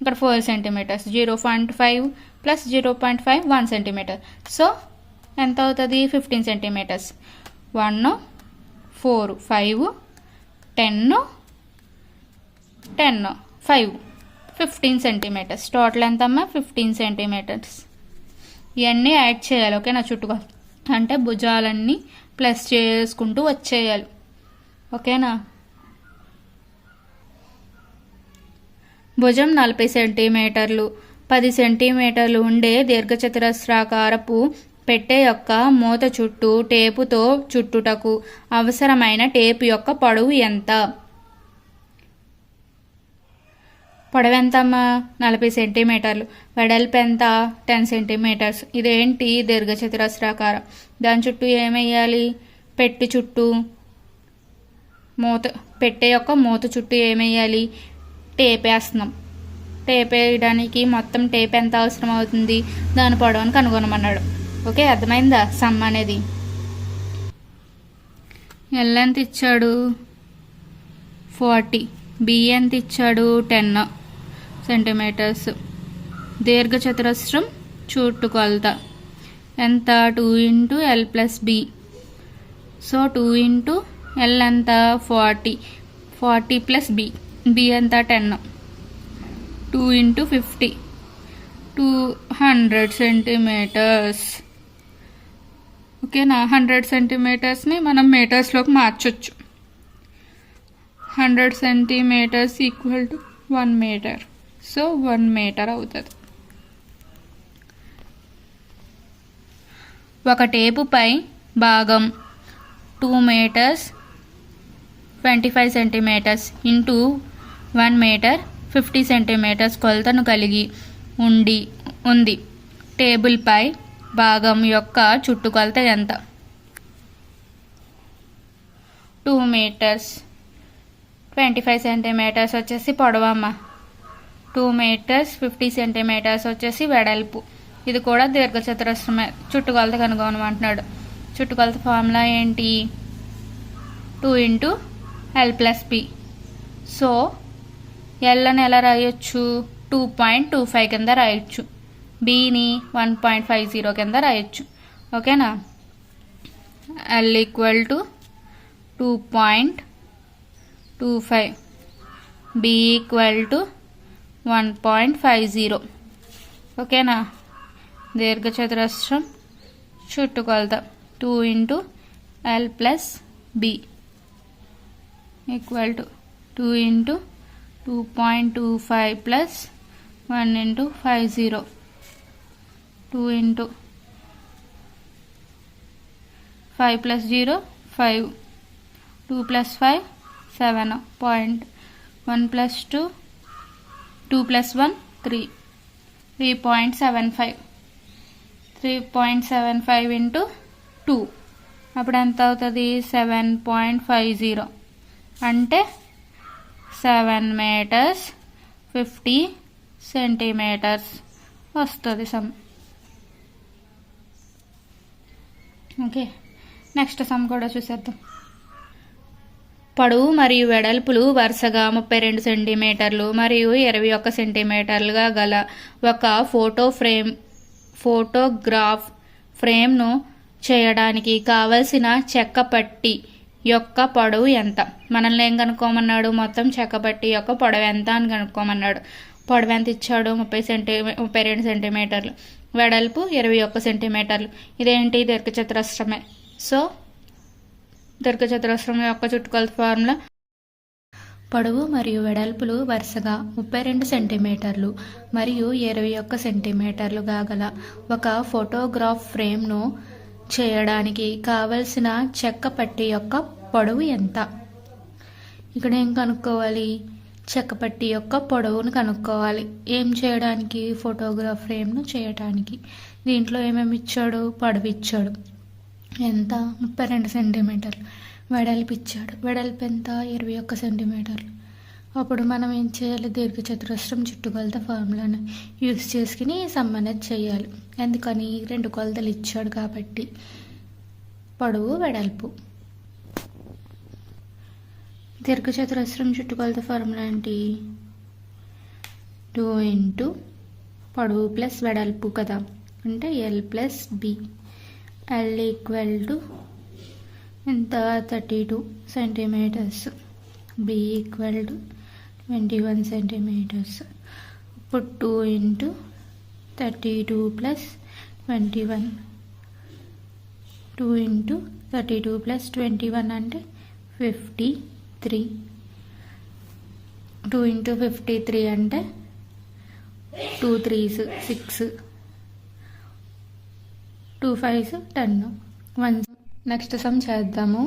ఇక్కడ 4 సెంటీమీటర్స్. 0.5 + 0.5 1 సెంటీమీటర్. సో ఎంత అవుతుంది? 15 సెంటీమీటర్స్. 1 4 5 10 10 5 15 సెంటీమీటర్స్. టోటల్ ఎంతమ్మా? 15 సెంటీమీటర్స్. ఇవన్నీ యాడ్ చేయాలి. ఓకేనా? చుట్టుకొలత అంటే భుజాలన్నీ ప్లస్ చేసుకుంటూ వచ్చేయాలి. ఓకేనా? భుజం 40 సెంటీమీటర్లు, 10 సెంటీమీటర్లు ఉండే దీర్ఘచతురస్రాకారపు పెట్టె యొక్క మూత చుట్టూ టేపుతో చుట్టుటకు అవసరమైన టేపు యొక్క పొడవు ఎంత? పొడవు ఎంతమ్మా? 40 సెంటీమీటర్లు. వెడల్పు ఎంత? 10 సెంటీమీటర్స్. ఇదేంటి? దీర్ఘచతురస్రాకారం. దాని చుట్టూ ఏమేయాలి? పెట్టె యొక్క మూత చుట్టూ ఏమేయాలి? టేప్ వేస్తున్నాం. టేప్ వేయడానికి మొత్తం టేప్ ఎంత అవసరం అవుతుంది? దాని పొడవును కనుగొనమన్నాడు. ఓకే, అర్థమైందా సమ్ అనేది? ఎల్ ఎంత ఇచ్చాడు? 40. బి ఎంత ఇచ్చాడు? 10 సెంటీమీటర్స్. దీర్ఘచతురస్రం చుట్టుకొలత ఎంత? 2 × L + B. సో 2 × L ఎంత? 40. 40 + B. B ఎంత? 10. 2 × 50 200 సెంటీమీటర్స్. ఓకేనా? 100 సెంటీమీటర్స్ని మనం మీటర్స్లోకి మార్చొచ్చు. 100 centimeters equal to 1 metre. So 1 metre అవుతుంది. ఒక టేపుపై భాగం 2 metres 25 centimetres into 1 metre 50 centimetres కొలతను కలిగి ఉంది. టేబుల్పై భాగం యొక్క చుట్టుకొలత ఎంత? 2 మీటర్స్ 25 సెంటీమీటర్స్ వచ్చేసి పొడవమ్మ, 2 మీటర్స్ 50 సెంటీమీటర్స్ వచ్చేసి వెడల్పు. ఇది కూడా దీర్ఘచతురస్రమే. చుట్టుకొలత కనుగొనమంటున్నాడు. చుట్టుకొలత ఫార్ములా ఏంటి? 2 into L plus B. So L అని ఎలా రాయొచ్చు? 2.25 కింద రాయొచ్చు, బిని 1.50 కింద రాయొచ్చు. ఓకేనా? L equal to 2.25, B equal to 1.50. ఓకేనా? దీర్ఘచతురస్రం చుట్టుకొలత 2 into L plus B equal to 2 into 2.25 plus 1 into 50. 2 into 5 plus 0 5, 2 plus 5 7, 1 plus 2 2 plus 1 3, 3.75. 3.75 into 2 అప్పుడు ఎంత అవుతుంది? 7.50 అంటే 7 మీటర్స్ 50 సెంటీమీటర్స్ వస్తుంది సమ్. ఓకే, నెక్స్ట్ సమ్ కూడా చూసేద్దాం. పొడవు మరియు వెడల్పులు వరుసగా 32 సెంటీమీటర్లు మరియు 21 సెంటీమీటర్లుగా గల ఒక ఫోటోగ్రాఫ్ ఫ్రేమ్ను చేయడానికి కావలసిన చెక్క పట్టి యొక్క పొడవు ఎంత? మనల్ని ఏం కనుక్కోమన్నాడు? మొత్తం చెక్క పట్టి యొక్క పొడవు ఎంత అని కనుక్కోమన్నాడు. పొడవు ఎంత ఇచ్చాడు? 32 సెంటీమీటర్లు, వెడల్పు 21 సెంటీమీటర్లు. ఇదేంటి? దీర్ఘచతురస్రమే. సో దీర్ఘచతురస్రం యొక్క చుట్టుకొలత ఫార్ములా పొడవు మరియు వెడల్పులు వరుసగా 32 సెంటీమీటర్లు మరియు 21 సెంటీమీటర్లుగా గల ఒక ఫోటోగ్రాఫ్ ఫ్రేమ్ను చేయడానికి కావలసిన చెక్క పట్టి యొక్క పొడవు ఎంత? ఇక్కడ ఏం కనుక్కోవాలి? చెక్క పట్టి యొక్క పొడవును కనుక్కోవాలి. ఏం చేయడానికి? ఫోటోగ్రాఫ్ ఫ్రేమ్ను చేయడానికి. దీంట్లో ఏమేమి ఇచ్చాడు? పొడవు ఇచ్చాడు, ఎంత? 32 సెంటీమీటర్లు. వెడల్పు ఇచ్చాడు, వెడల్పు ఎంత? 21 సెంటీమీటర్లు. అప్పుడు మనం ఏం చేయాలి? దీర్ఘచతురస్రం చుట్టుకొలత ఫార్ములాను యూస్ చేసుకుని సమ్ అనేది చేయాలి. ఎందుకని? 2 కొలతలు ఇచ్చాడు కాబట్టి. పొడవు వెడల్పు. దీర్ఘచతురస్రం చుట్టుకొలత ఫార్ములా ఏంటి? 2 ఇంటూ పొడవు ప్లస్ వెడల్పు కదా, అంటే L plus B. L equal to ఎంత? 32 centimetres, B equal to 21 centimetres. ఇప్పుడు 2 ఇంటూ 32 ప్లస్ 21, 2 ఇంటూ 32 ప్లస్ 21 అంటే 53. 2 ఇంటూ 53 అంటే 2 3s 6, 2 5s 10, 1. నెక్స్ట్ సమ్ చేద్దాము.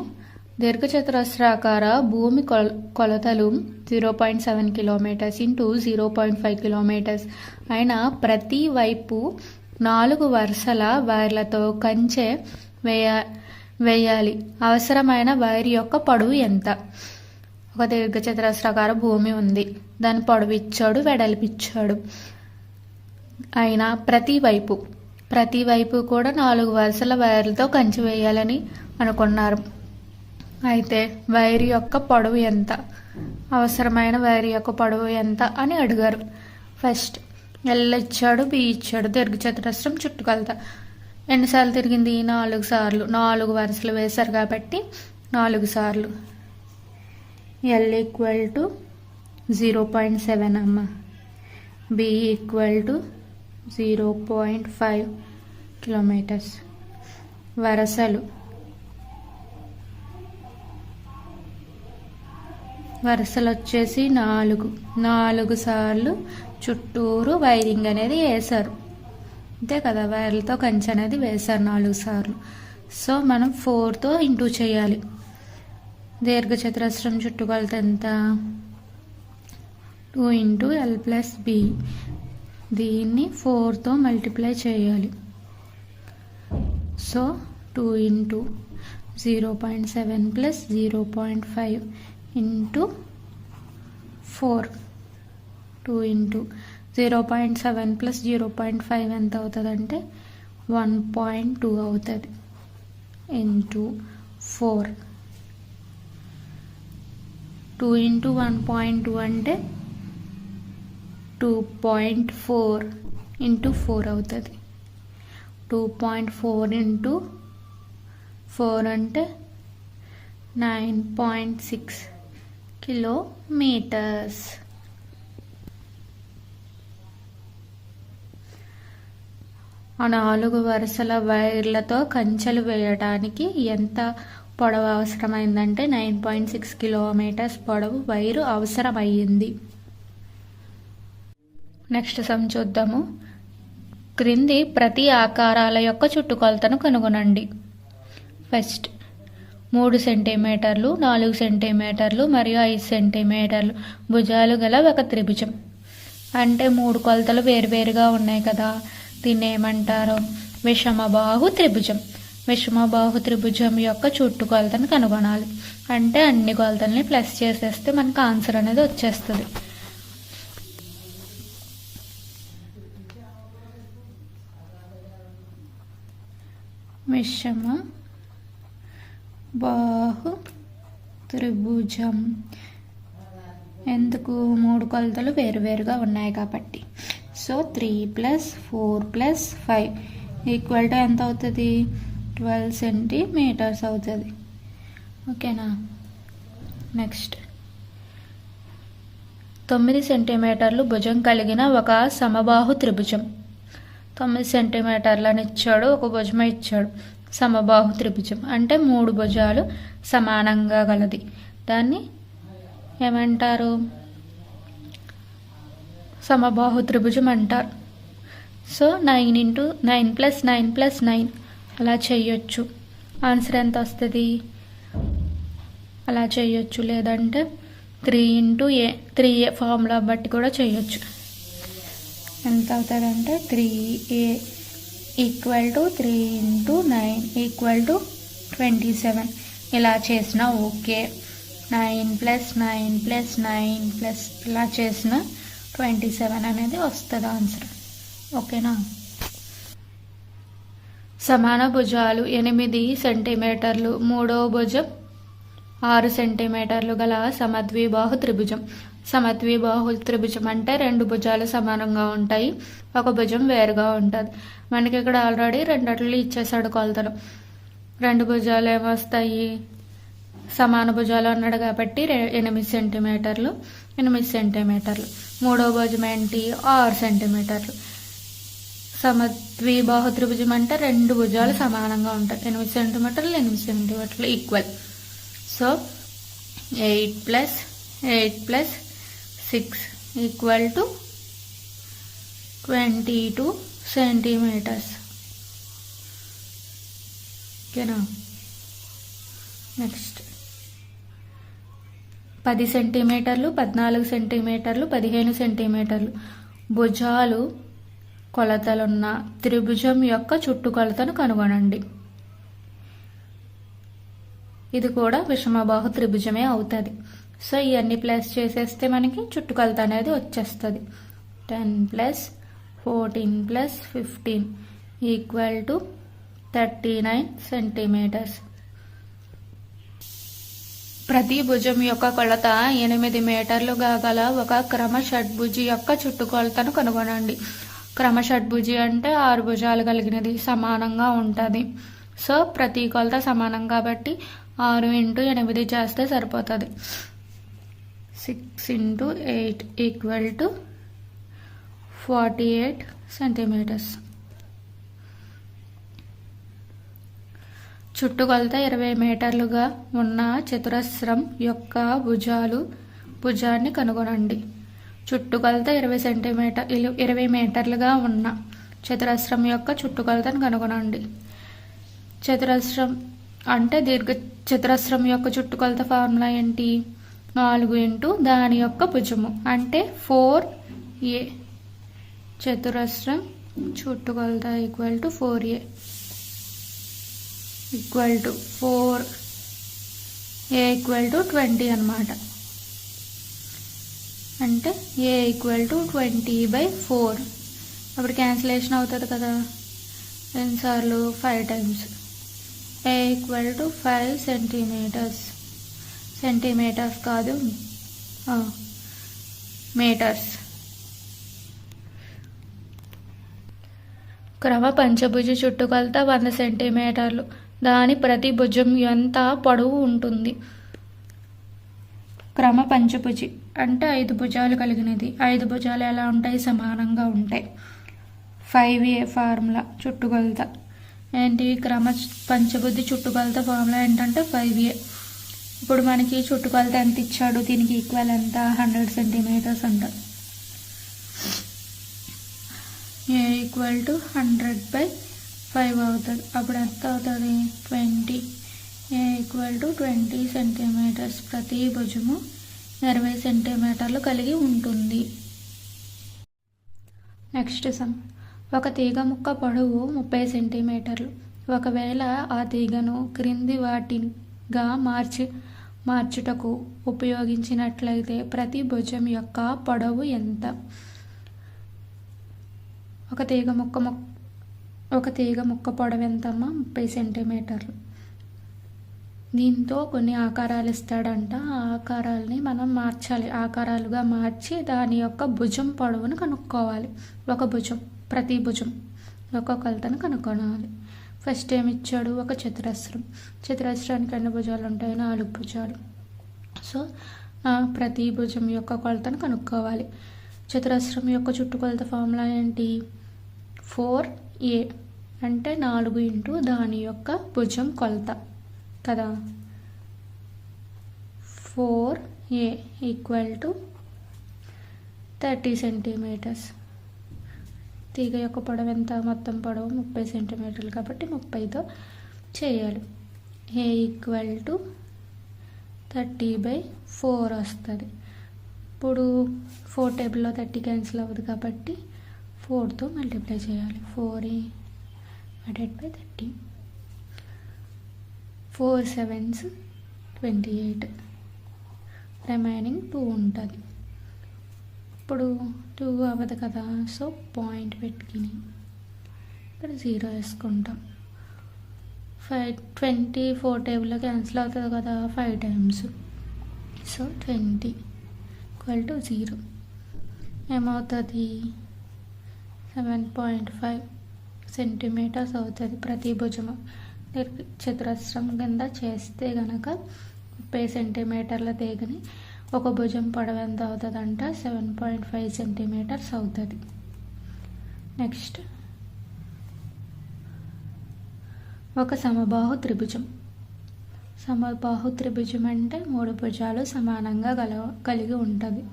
దీర్ఘచతురస్రాకార భూమి కొలతలు 0.7 కిలోమీటర్స్ ఇంటూ 0.5 కిలోమీటర్స్ అయిన ప్రతి వైపు 4 వరుసల వైర్లతో కంచె వేయాలి. అవసరమైన వైర్ యొక్క పొడవు ఎంత? ఒక దీర్ఘచతురస్రాకార భూమి ఉంది, దాని పొడవు ఇచ్చాడు, వెడల్పు ఇచ్చాడు. అయినా ప్రతి వైపు కూడా 4 వరుసల వైర్లతో కంచె వేయాలని అనుకున్నారు. అయితే వైర్ యొక్క పొడవు ఎంత? అవసరమైన వైర్ యొక్క పొడవు ఎంత అని అడిగారు. ఫస్ట్ ఎల్ ఇచ్చాడు, బి ఇచ్చాడు. దీర్ఘచతురస్రం చుట్టుకొలత ఎన్నిసార్లు తిరిగింది? 4 సార్లు. 4 వరుసలు వేశారు కాబట్టి 4 సార్లు. ఎల్ ఈక్వల్ టు 0.7 అమ్మ, బి ఈక్వల్ టు 0.5 కిలోమీటర్స్. వరసలు వరుసలు వచ్చేసి 4 సార్లు చుట్టూరు వైరింగ్ అనేది వేశారు. అంతే కదా, వైర్లతో కంచె అనేది వేశారు 4 సార్లు. సో మనం 4తో ఇంటూ చేయాలి. దీర్ఘచతురస్రం చుట్టుకొలత ఎంత? 2 × L + B. దీన్ని 4తో మల్టిప్లై చేయాలి. సో 2 × 0.7 + 0.5 × 4. 2 × 0.7 + 0.5 ఎంత అవుతుందంటే 1.2 అవుతుంది. ఇంటూ 4. 2 × 1.2 అంటే 2.4 × 4 అవుతుంది. 2.4 × 4 అంటే 9.6 కిలోమీటర్స్. ఆ 4 వరుసల వైర్లతో కంచెలు వేయడానికి ఎంత పొడవు అవసరమైందంటే 9.6 కిలోమీటర్స్ పొడవు వైరు అవసరమయ్యింది. నెక్స్ట్ సమ్ చూద్దాము. క్రింది ప్రతి ఆకారాల యొక్క చుట్టుకొలతను కనుగొనండి. ఫస్ట్ 3 సెంటీమీటర్లు, 4 సెంటీమీటర్లు మరియు 5 సెంటీమీటర్లు భుజాలు గల ఒక త్రిభుజం. అంటే 3 కొలతలు వేరువేరుగా ఉన్నాయి కదా, దీన్ని ఏమంటారు? విషమబాహు త్రిభుజం. విషమబాహు త్రిభుజం యొక్క చుట్టుకొలతను కనుగొనాలి. అంటే అన్ని కొలతల్ని ప్లస్ చేసేస్తే మనకు ఆన్సర్ అనేది వచ్చేస్తుంది. విషమ బాహు త్రిభుజం. ఎందుకు? 3 కొలతలు వేరువేరుగా ఉన్నాయి కాబట్టి. సో 3 + 4 + 5 = ఎంత అవుతుంది? 12 సెంటీమీటర్స్ అవుతుంది. ఓకేనా. నెక్స్ట్ 9 సెంటీమీటర్లు భుజం కలిగిన ఒక సమబాహు త్రిభుజం. 9 సెంటీమీటర్లను ఇచ్చాడు, ఒక భుజం ఇచ్చాడు. సమబాహు త్రిభుజం అంటే 3 భుజాలు సమానంగా గలది. దాన్ని ఏమంటారు? సమబాహు త్రిభుజం అంటారు. సో 9 × 9 + 9 + 9 అలా చేయొచ్చు. ఆన్సర్ ఎంత వస్తుంది? అలా చేయొచ్చు. లేదంటే 3 × 3a ఫార్ములా బట్టి కూడా చేయొచ్చు. ఎంత అవుతుందంటే 3a = 3 × 9 = 27. ఇలా చేసినా ఓకే. 9 + 9 + 9 ఇలా చేసిన 27 అనేది వస్తుంది ఆన్సర్. ఓకేనా. సమాన భుజాలు 8 సెంటీమీటర్లు, మూడవ భుజం 6 సెంటీమీటర్లు గల సమద్విబాహు త్రిభుజం. సమద్విబాహు త్రిభుజం అంటే 2 భుజాలు సమానంగా ఉంటాయి, ఒక భుజం వేరుగా ఉంటుంది. మనకి ఇక్కడ ఆల్రెడీ రెండట్లు ఇచ్చేసాడు కొలతలు. 2 భుజాలు ఏమొస్తాయి? సమాన భుజాలు అన్నాడు కాబట్టి 8 సెంటీమీటర్లు, 8 సెంటీమీటర్లు. మూడవ భుజం ఏంటి? 6 సెంటీమీటర్లు. సమద్విబాహు త్రిభుజం అంటే 2 భుజాలు సమానంగా ఉంటాయి. 8 సెంటీమీటర్లు, 8 సెంటీమీటర్లు ఈక్వల్. So 8 + 8 + 6 = 22 centimetres. ఓకేనా. నెక్స్ట్ 10 సెంటీమీటర్లు, 14 సెంటీమీటర్లు, 15 సెంటీమీటర్లు భుజాలు కొలతలున్న త్రిభుజం యొక్క చుట్టుకొలతను కనుగొనండి. ఇది కూడా విషమబాహు త్రిభుజమే అవుతుంది. సో ఇవన్నీ ప్లస్ చేసేస్తే మనకి చుట్టుకొలత అనేది వచ్చేస్తుంది. 10 + 14 + 15 = 39 సెంటీమీటర్స్. ప్రతి భుజం యొక్క కొలత 8 మీటర్లుగా గల ఒక క్రమషడ్భుజి యొక్క చుట్టుకొలతను కనుగొనండి. క్రమషడ్భుజి అంటే 6 భుజాలు కలిగినది, సమానంగా ఉంటుంది. సో ప్రతి కొలత సమానం కాబట్టి 6 × 8 చేస్తే సరిపోతుంది. 6 × 8 = 48 సెంటీమీటర్స్. చుట్టుకొలత 20 మీటర్లుగా ఉన్న చతురస్రం యొక్క భుజాలు భుజాన్ని కనుగొనండి. చుట్టుకొలత 20 మీటర్లుగా ఉన్న చతురస్రం యొక్క చుట్టుకొలతను కనుగొనండి. చతురస్రం అంటే చతురస్రం యొక్క చుట్టుకొలత ఫార్ములా ఏంటి? 4 ఇంటూ దాని యొక్క భుజము అంటే 4a. చతురస్రం చుట్టుకొలత equal to 4a equal to 4a equal to 20 అన్నమాట. అంటే a ఈక్వల్ టు 20/4. అప్పుడు క్యాన్సిలేషన్ అవుతుంది కదా, ఎన్నిసార్లు 5 times. a equal to 5 centimetres. Centimetres కాదు, మీటర్స్. క్రమ పంచభుజి చుట్టుకొలత 100 సెంటీమీటర్లు. దాని ప్రతి భుజం ఎంత పొడవు ఉంటుంది? క్రమ పంచభుజి అంటే 5 భుజాలు కలిగినది. 5 భుజాలు ఎలా ఉంటాయి? సమానంగా ఉంటాయి. 5a ఫార్ములా చుట్టుకొలత ఏంటి? క్రమ పంచభుజి చుట్టుకొలత ఫార్ములా ఏంటంటే 5a. ఇప్పుడు మనకి చుట్టుకొలత ఎంత ఇచ్చాడు? దీనికి ఈక్వల్ ఎంత? 100 సెంటీమీటర్స్ అంట. a ఈక్వల్ టు 100/5 అవుతుంది. అప్పుడు ఎంత అవుతుంది? 20. a equal to 20 centimetres. ప్రతి భుజము 20 సెంటీమీటర్లు కలిగి ఉంటుంది. Next sum. ఒక తీగ ముక్క పొడవు 30 సెంటీమీటర్లు. ఒకవేళ ఆ తీగను క్రింది వాటిగా మార్చుటకు ఉపయోగించినట్లయితే ప్రతి భుజం యొక్క పొడవు ఎంత? ఒక తీగ ముక్క పొడవు ఎంతమ్మా? 30 సెంటీమీటర్లు. దీంతో కొన్ని ఆకారాలు ఇస్తాడంట. ఆ ఆకారాలని మనం మార్చాలి. ఆకారాలుగా మార్చి దాని యొక్క భుజం పొడవును కనుక్కోవాలి. ఒక భుజం, ప్రతి భుజం యొక్క కొలతను కనుక్కోవాలి. ఫస్ట్ ఏమి ఇచ్చాడు? ఒక చతురస్రం. చతురస్రానికి ఎన్ని భుజాలు ఉంటాయి? 4 భుజాలు. సో ప్రతి భుజం యొక్క కొలతను కనుక్కోవాలి. చతురస్రం యొక్క చుట్టుకొలత ఫార్ములా ఏంటి? 4a అంటే 4 ఇంటూ దాని యొక్క భుజం కొలత కదా. 4a equal to 30 centimetres. తీగ యొక్క పొడవు ఎంత? మొత్తం పొడవు 30 సెంటీమీటర్లు కాబట్టి 30తో చేయాలి. a ఈక్వల్ టు 30/4 వస్తుంది. ఇప్పుడు 4 టేబుల్లో 30 క్యాన్సిల్ అవ్వదు కాబట్టి 4తో మల్టిప్లై చేయాలి. 4a/30. 4 7s 28. రిమైనింగ్ 2 ఉంటుంది. ఇప్పుడు 2 అవ్వదు కదా, సో పాయింట్ పెట్టుకుని ఇక్కడ 0 వేసుకుంటాం. 24 టేబుల్లో క్యాన్సిల్ అవుతుంది కదా 5 టైమ్స్. So 20 equal to 0. ఏమవుతుంది? 7.5 సెంటీమీటర్స్ అవుతుంది ప్రతి భుజము. చతురస్రం కింద చేస్తే గనక 30 సెంటీమీటర్ల తీగని ఒక భుజం పొడవు ఎంత అవుతుంది అంట? 7.5 సెంటీమీటర్స్ అవుతుంది. నెక్స్ట్, ఒక సమబాహు త్రిభుజం. సమబాహు త్రిభుజం అంటే 3 భుజాలు సమానంగా కలిగి ఉంటుంది.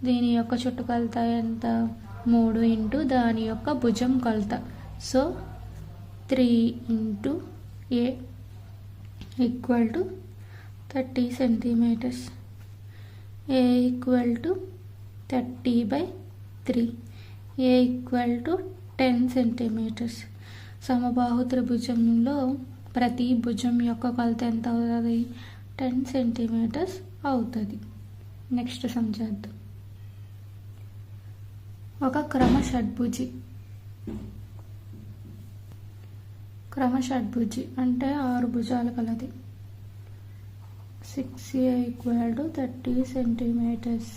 దీని యొక్క చుట్టుకొలత ఎంత? 3 ఇంటూ దాని యొక్క భుజం కొలత. So 3 into a equal to 30 centimetres. a equal to 30/3. a equal to 10 centimetres. సమబాహు త్రిభుజంలో ప్రతి భుజం యొక్క కొలత ఎంత అవుతుంది? 10 సెంటీమీటర్స్ అవుతుంది. నెక్స్ట్ సమ్ చేద్దాం. ఒక క్రమ షడ్భుజి. క్రమ షడ్భుజి అంటే 6 భుజాలు కలది. 6a equal to 30 centimetres.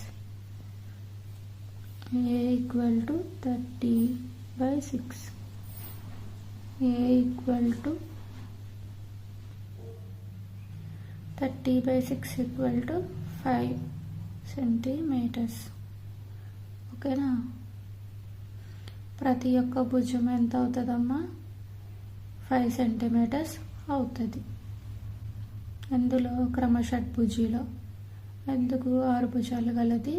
a equal to 30/6. a equal to 30/6 equal to 5 centimetres. ఓకేనా? ప్రతి ఒక్క భుజం ఎంత అవుతుందమ్మా? 5 సెంటీమీటర్స్ అవుతుంది. అందులో క్రమ షడ్భుజిలో ఎందుకు 6 భుజాలు గలది.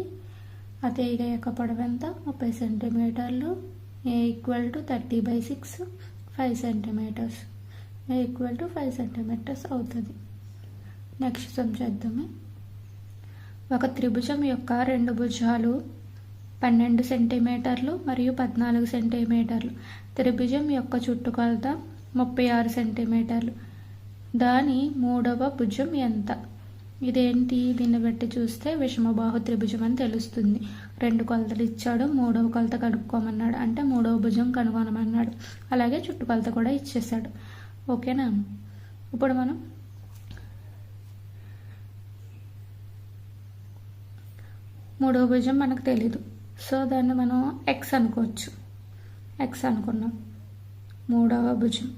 ఆ తీగ యొక్క పొడవు ఎంత? 30 సెంటీమీటర్లు. A equal to 30/6 5 centimetres. A equal to 5 centimetres అవుతుంది. నెక్స్ట్ సమ్ చేద్దాము. ఒక త్రిభుజం యొక్క 2 భుజాలు 12 సెంటీమీటర్లు మరియు 14 సెంటీమీటర్లు. త్రిభుజం యొక్క చుట్టుకొలత 36 సెంటీమీటర్లు. దాని 3వ భుజం ఎంత? ఇదేంటి? దీన్ని బట్టి చూస్తే విషమబాహు త్రిభుజం అని తెలుస్తుంది. 2 కొలతలు ఇచ్చాడు, 3వ కొలత కనుక్కోమన్నాడు, అంటే 3వ భుజం కనుగొనమన్నాడు. అలాగే చుట్టుకొలత కూడా ఇచ్చేసాడు. ఓకేనా? ఇప్పుడు మనం 3వ భుజం మనకు తెలీదు, సో దాన్ని మనం ఎక్స్ అనుకోవచ్చు. ఎక్స్ అనుకున్నాం. 3వ భుజం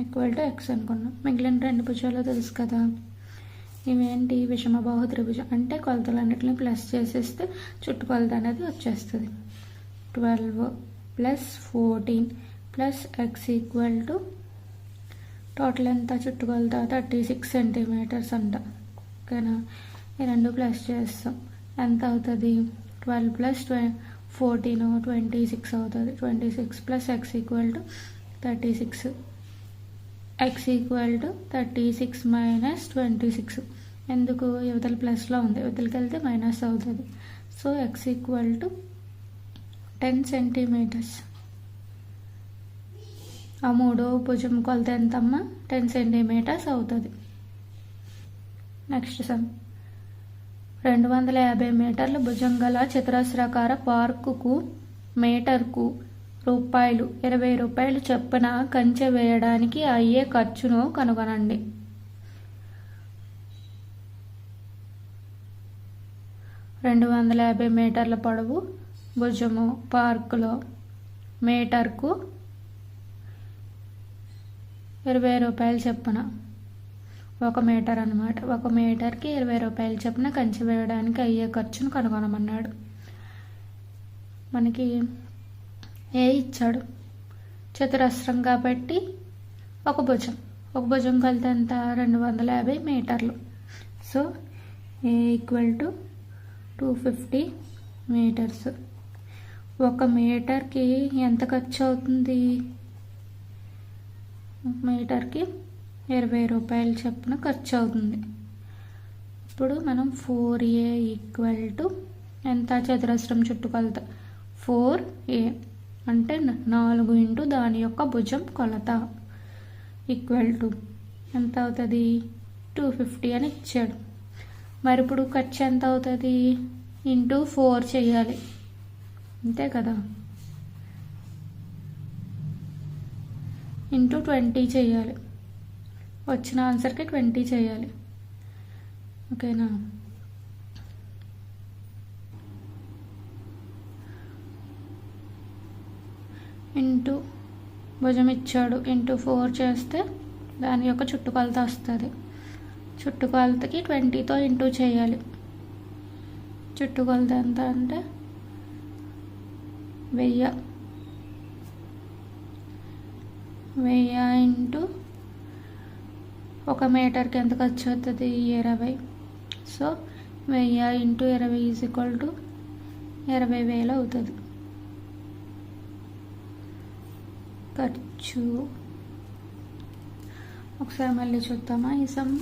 ఈక్వల్ టు ఎక్స్ అనుకున్నాం. మిగిలిన 2 భుజాలు తెలుసు కదా. ఇవేంటి? విషమబాహు త్రిభుజం. అంటే కొలతలన్నిటిని ప్లస్ చేసేస్తే చుట్టుకొలత అనేది వచ్చేస్తుంది. 12 + 14 + ఎక్స్ ఈక్వల్ టు టోటల్ ఎంత? చుట్టుకొలత 36 సెంటీమీటర్స్ అంట. ఓకేనా? ఈ 2 ప్లస్ చేస్తాం. ఎంత అవుతుంది? 12 + 14 26 అవుతుంది. 26 + X equal to 36. X equal to 36 - 26. ఎందుకు? యువతల ప్లస్లో ఉంది, యువతలకి వెళ్తే మైనస్ అవుతుంది. So X equal to 10 centimetres. ఆ 3వ భుజం కొలత ఎంతమ్మా? 10 సెంటీమీటర్స్ అవుతుంది. Next some. 250 మీటర్ల భుజం గల చతురస్రాకార పార్కుకు మీటర్కు ₹20 చొప్పున కంచె వేయడానికి అయ్యే ఖర్చును కనుగొనండి. $250 మీటర్ల పొడవు భుజము పార్కులో మీటర్కు ₹20 చొప్పున. 1 మీటర్ అన్నమాట. 1 మీటర్కి ₹20 చొప్పున కంచె వేయడానికి అయ్యే ఖర్చును కనుగొనమన్నాడు. మనకి ఏ ఇచ్చాడు? చతురస్రం కాబట్టి ఒక భుజం కొలత ఎంత? 250 మీటర్లు. So A equal to 250 metres. 1 మీటర్కి ఎంత ఖర్చు అవుతుంది? మీటర్కి ₹20 చొప్పున ఖర్చు అవుతుంది. ఇప్పుడు మనం 4A ఈక్వల్ టు ఎంత? చతురస్రం చుట్టుకొలత 4A అంటే 4 ఇంటూ దాని యొక్క భుజం కొలత ఈక్వల్ టు ఎంత అవుతుంది? 250 అని ఇచ్చాడు. మరి ఇప్పుడు ఖర్చు ఎంత అవుతుంది? ఇంటూ 4 చేయాలి, అంతే కదా. ఇంటూ 20 చేయాలి. వచ్చిన ఆన్సర్కి 20 చేయాలి. ఓకేనా? ఇంటూ భుజం ఇచ్చాడు, ఇంటూ 4 చేస్తే దాని యొక్క చుట్టుకొలత వస్తుంది. చుట్టుకొలతకి 20తో ఇంటూ చేయాలి. చుట్టుకొలత ఎంత అంటే 1000 ఇంటూ 1 మీటర్కి ఎంత ఖర్చు అవుతుంది? 20. So 1000 into 20 is equal to 20,000 అవుతుంది ఖర్చు. ఒకసారి మళ్ళీ చూద్దామా ఈ సమ్.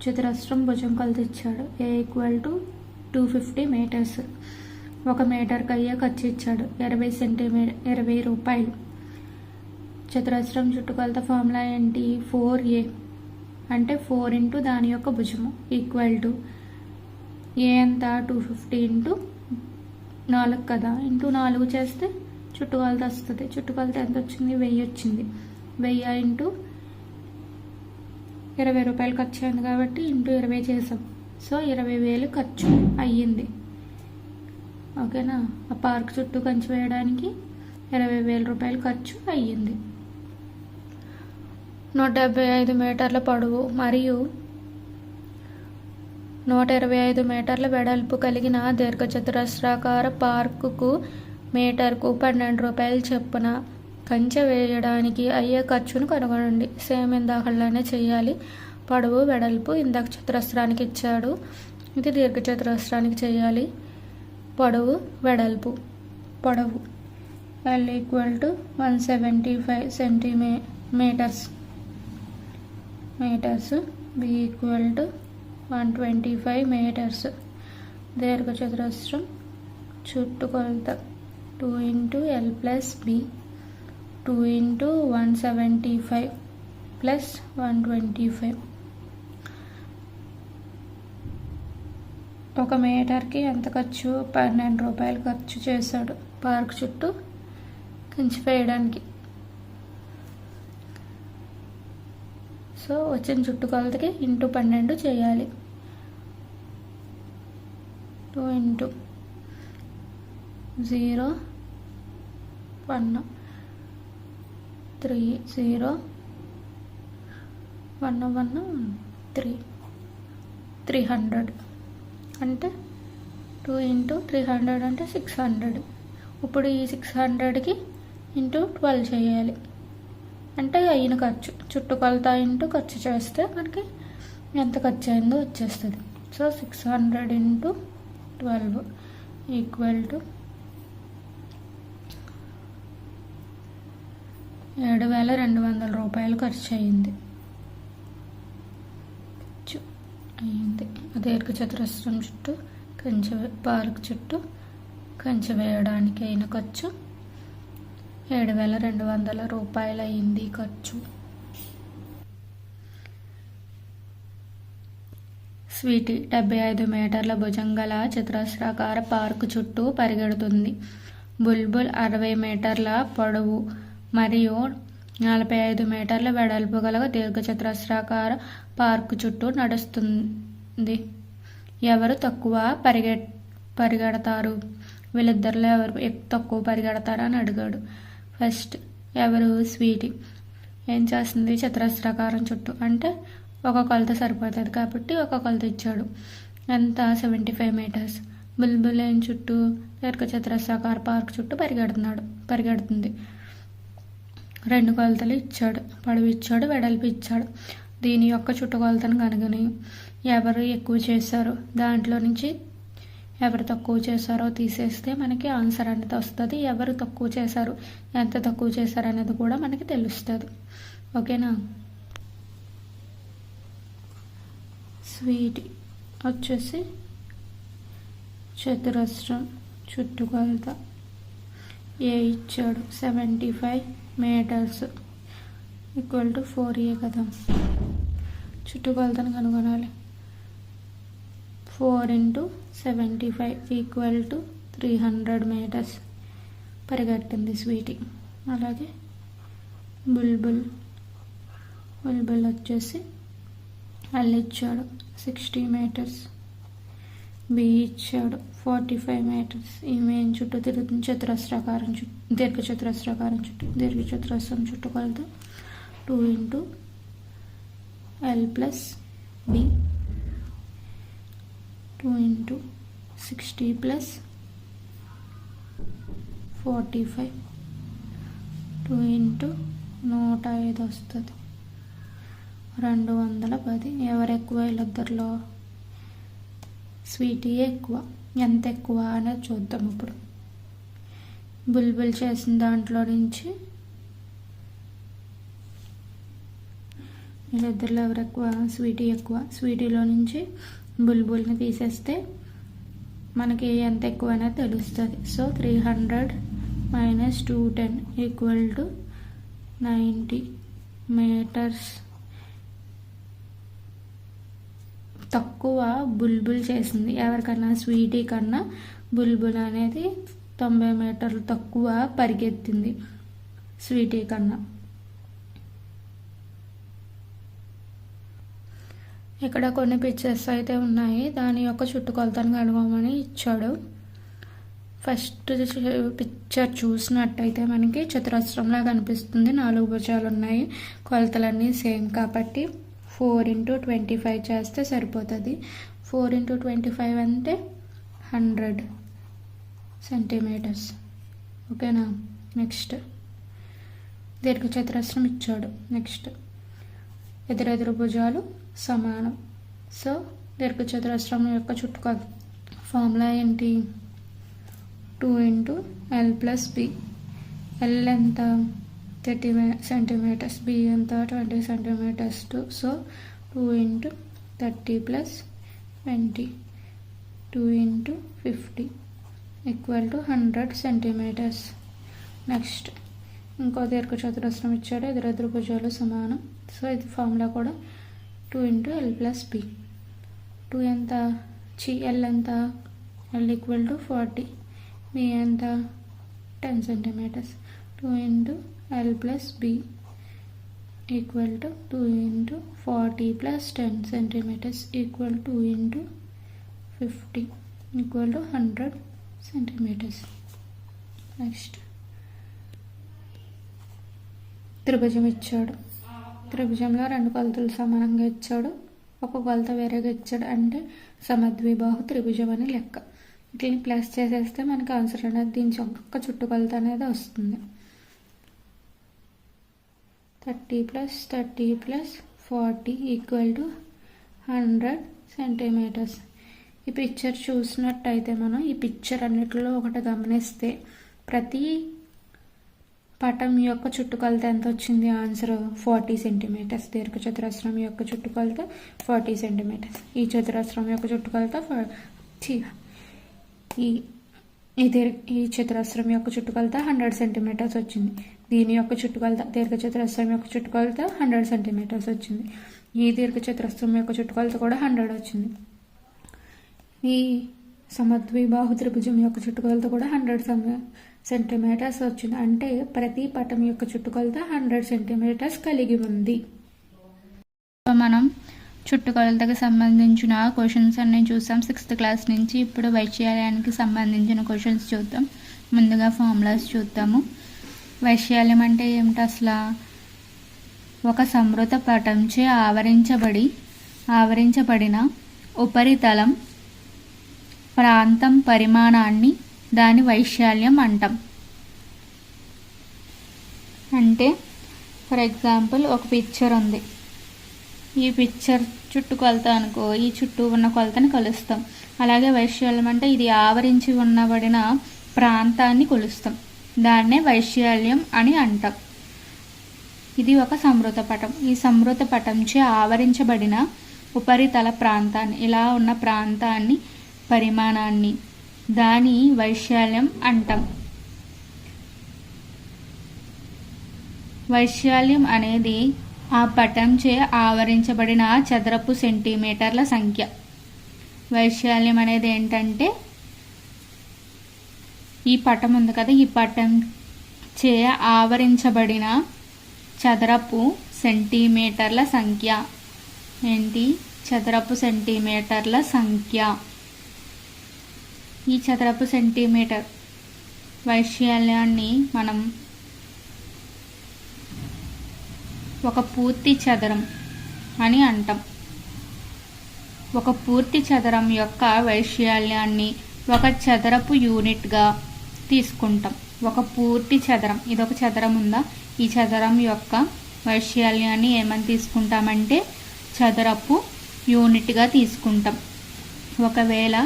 చతురస్రం భుజం కొలత ఇచ్చాడు. ఏ ఈక్వల్ టు 250 మీటర్స్. 1 మీటర్కి అయ్యే ఖర్చు ఇచ్చాడు ₹20. చతురస్రం చుట్టుకొలత ఫార్ములా ఏంటి? 4A అంటే 4 ఇంటూ దాని యొక్క భుజము ఈక్వల్ టు ఏ ఎంత? 250 ఇంటూ 4 కదా. ఇంటూ 4 చేస్తే చుట్టుకొలత వస్తుంది. చుట్టుకొలత ఎంత వచ్చింది? 1000 వచ్చింది. 1000 ఇంటూ ₹20 ఖర్చు అయింది కాబట్టి ఇంటూ 20 చేసాం. సో 20,000 ఖర్చు అయ్యింది. ఓకేనా? ఆ పార్క్ చుట్టూ కంచె వేయడానికి ₹20,000 ఖర్చు అయ్యింది. 175 మీటర్ల పొడవు మరియు 125 మీటర్ల వెడల్పు కలిగిన దీర్ఘచతురస్రాకార పార్కుకు మీటర్కు ₹12 చొప్పున కంచె వేయడానికి అయ్యే ఖర్చును కనుగొనండి. సేమ్ ఇందాకలానే చేయాలి. పొడవు వెడల్పు ఇందాక చతురస్రానికి ఇచ్చాడు, ఇది దీర్ఘచతురస్రానికి చేయాలి. పొడవు వెడల్పు. పొడవు L = 175 సెంటీమీటర్స్. B = 125 metres. దీర్ఘచతురస్రం చుట్టుకొలత 2 × L + B 2 × 175 + 125. 1 మీటర్కి ఎంత ఖర్చు? 12 రూపాయలు ఖర్చు చేశాడు పార్క్ చుట్టూ కంచె వేయడానికి. సో వచ్చిన చుట్టుకొలతకి × 12 చేయాలి. 2 × 0 1 3 0 1 1 3 300 అంటే 2 × 300 అంటే 600. ఇప్పుడు ఈ 600కి × 12 చేయాలి. అంటే అయిన ఖర్చు చుట్టుకొలత ఖర్చు చేస్తే మనకి ఎంత ఖర్చు అయిందో వచ్చేస్తుంది. సో 600 × 12 = 7,200 రూపాయలు ఖర్చు అయింది. దీర్ఘచతురస్రం చుట్టూ పార్క్ చుట్టూ కంచె వేయడానికి అయిన ఖర్చు 7,200 రూపాయలు అయింది ఖర్చు. స్వీటీ 75 మీటర్ల భుజం గల చతురస్రాకార పార్కు చుట్టూ పరిగెడుతుంది. బుల్బుల్ 60 మీటర్ల పొడవు మరియు 45 మీటర్ల వెడల్పు గల దీర్ఘచతురస్రాకార పార్కు చుట్టూ నడుస్తుంది. ఎవరు తక్కువ పరిగెడతారు? వీళ్ళిద్దరిలో ఎవరు తక్కువ పరిగెడతారా అని అడిగాడు. ఫస్ట్ ఎవరు? స్వీటీ. ఏం చేస్తుంది? చతురస్రాకారం చుట్టూ అంటే ఒక కొలత సరిపోతుంది కాబట్టి ఒక కొలత ఇచ్చాడు. ఎంత? 75 మీటర్స్. బుల్బుల్ ఏం చుట్టూ? దీర్ఘచతురస్రాకార పార్క్ చుట్టూ పరిగెడుతుంది. 2 కొలతలు ఇచ్చాడు. పొడవు ఇచ్చాడు, వెడల్పు ఇచ్చాడు. దీని యొక్క చుట్టుకొలతను కనుగొని ఎవరు ఎక్కువ చేశారో దాంట్లో నుంచి ఎవరు తక్కువ చేశారో తీసేస్తే మనకి ఆన్సర్ అనేది వస్తుంది. ఎవరు తక్కువ చేశారు, ఎంత తక్కువ చేశారు అనేది కూడా మనకి తెలుస్తుంది. ఓకేనా? స్వీటీ వచ్చేసి చతురస్రం చుట్టుకొలత ఏ ఇచ్చాడు? 75 మీటర్స్ = 4A కదా. చుట్టుకొలతను కనుగొనాలి. 4 × 75 = 300 మీటర్స్ పరిగెట్టింది స్వీటీ. అలాగే బుల్బుల్ వచ్చేసి L ఇచ్చాడు 60 మీటర్స్. B ఇచ్చాడు 45 మీటర్స్. ఈమె చుట్టూ తిరుగుతుంది చతురస్రాకారం చుట్టూ, దీర్ఘచతురస్రాకారం చుట్టూ. దీర్ఘచతురస్రం చుట్టుకొలత 2 × L + B 2 × 60 + 45 2 × 105 వస్తుంది. 210. ఎవరు ఎక్కువ వీళ్ళిద్దరిలో? స్వీటీ ఎక్కువ. ఎంత ఎక్కువ అనేది చూద్దాం ఇప్పుడు. బుల్బుల్ చేసిన దాంట్లో నుంచి వీళ్ళిద్దరిలో ఎవరు ఎక్కువ? స్వీటీ ఎక్కువ. స్వీటీలో నుంచి బుల్బుల్ని తీసేస్తే మనకి ఎంత ఎక్కువ అనేది తెలుస్తుంది. So 300 - 210 = 90 metres. తక్కువ బుల్బుల్ చేసింది. ఎవరికన్నా? స్వీటీ కన్నా బుల్బుల్ అనేది 90 మీటర్లు తక్కువ పరిగెత్తింది స్వీటీ కన్నా. ఇక్కడ కొన్ని పిక్చర్స్ అయితే ఉన్నాయి. దాని యొక్క చుట్టుకొలతను కనుగొనమని ఇచ్చాడు. ఫస్ట్ పిక్చర్ చూసినట్టయితే మనకి చతురస్రంలా కనిపిస్తుంది. 4 భుజాలు ఉన్నాయి. కొలతలన్నీ సేమ్ కాబట్టి 4 × 25 చేస్తే సరిపోతుంది. 4 × 25 అంటే 100 సెంటీమీటర్స్. ఓకేనా? నెక్స్ట్ దీర్ఘచతురస్రం ఇచ్చాడు. నెక్స్ట్ ఎదురెదురు భుజాలు సమానం. సో దీర్ఘచతురస్రం యొక్క చుట్టుకొలత ఫార్ములా ఏంటి? 2 × L + B. L ఎంత? 30 cm, B ఎంత? 20 cm. So 2 × 30 + 20, 2 × 50 = 100 cm. నెక్స్ట్ ఇంకో దీర్ఘచతురస్రం ఇచ్చాడు, ఎదురెదురు భుజాలు సమానం. సో ఇది ఫార్ములా కూడా 2 × L + B. 2 ఎంత? L ఎంత? L = 40, B ఎంత? 10 cm. 2 × L + B = 2 × 40 + 10 cm = 2 × 50 = 100 cm. Next త్రిభుజం ఇచ్చాడు. త్రిభుజంలో 2 కొలతలు సమానంగా ఇచ్చాడు, ఒక కొలత వేరేగా ఇచ్చాడు. అంటే సమద్విబాహు త్రిభుజం అని లెక్క. వీటిని ప్లస్ చేసేస్తే మనకి ఆన్సర్ అనేది దీని ఒక్క చుట్టుకొలత అనేది వస్తుంది. 30 + 30 + 40 = 100 cm. ఈ పిక్చర్ చూసినట్టయితే మనం ఈ పిక్చర్ అన్నిటిలో ఒకటి గమనిస్తే ప్రతి పటం యొక్క చుట్టుకొలత ఎంత వచ్చింది? Answer 40 cm. దీర్ఘచతురస్రం యొక్క చుట్టుకొలత 40 cm. ఈ చతురస్రం యొక్క చుట్టుకొలత ఈ చతురస్రం యొక్క చుట్టుకొలత 100 cm వచ్చింది. దీని యొక్క చుట్టుకొలత దీర్ఘచతురస్రం యొక్క చుట్టుకొలత 100 cm వచ్చింది. ఈ దీర్ఘచతురస్రం యొక్క చుట్టుకొలత కూడా 100 వచ్చింది. ఈ సమద్విబాహు త్రిభుజం యొక్క చుట్టుకొలత కూడా 100 cm వచ్చింది. అంటే ప్రతి పటం యొక్క చుట్టుకొలత 100 cm కలిగి ఉంది. మనం చుట్టుకొలతకు సంబంధించిన క్వశ్చన్స్ అన్నీ చూసాం 6th క్లాస్ నుంచి. ఇప్పుడు వైశాల్యానికి సంబంధించిన క్వశ్చన్స్ చూద్దాం. ముందుగా ఫార్ములాస్ చూద్దాము. వైశాల్యం అంటే ఏమిటి అసలు? ఒక సంవృత పటంచే ఆవరించబడిన ఉపరితలం ప్రాంతం పరిమాణాన్ని దాని వైశాల్యం అంటాం. అంటే ఫర్ ఎగ్జాంపుల్ ఒక పిక్చర్ ఉంది, ఈ పిక్చర్ చుట్టుకొలత అనుకో, ఈ చుట్టూ ఉన్న కొలతని కొలుస్తాం. అలాగే వైశాల్యం అంటే ఇది ఆవరించి ఉన్నబడిన ప్రాంతాన్ని కొలుస్తాం, దాన్నే వైశాల్యం అని అంటాం. ఇది ఒక సంవృత పటం. ఈ సంవృత పటంచే ఆవరించబడిన ఉపరితల ప్రాంతాన్ని, ఇలా ఉన్న ప్రాంతాన్ని పరిమాణాన్ని దాని వైశాల్యం అంటాం. వైశాల్యం అనేది ఆ పటంచే ఆవరించబడిన చదరపు సెంటీమీటర్ల సంఖ్య. వైశాల్యం అనేది ఏంటంటే ఈ పటం ఉంది కదా, ఈ పటం చే ఆవరించబడిన చదరపు సెంటీమీటర్ల సంఖ్య. ఏంటి? చదరపు సెంటీమీటర్ల సంఖ్య. ఈ చదరపు సెంటీమీటర్ వైశాల్యాన్ని మనం ఒక పూర్తి చదరం అని అంటాం. ఒక పూర్తి చదరం యొక్క వైశాల్యాన్ని ఒక చదరపు యూనిట్గా తీసుకుంటాం. ఒక పూర్తి చదరం, ఇదొక చదరం ఉందా, ఈ చదరం యొక్క వైశాల్యాన్ని ఏమని తీసుకుంటామంటే చదరపు యూనిట్గా తీసుకుంటాం. ఒకవేళ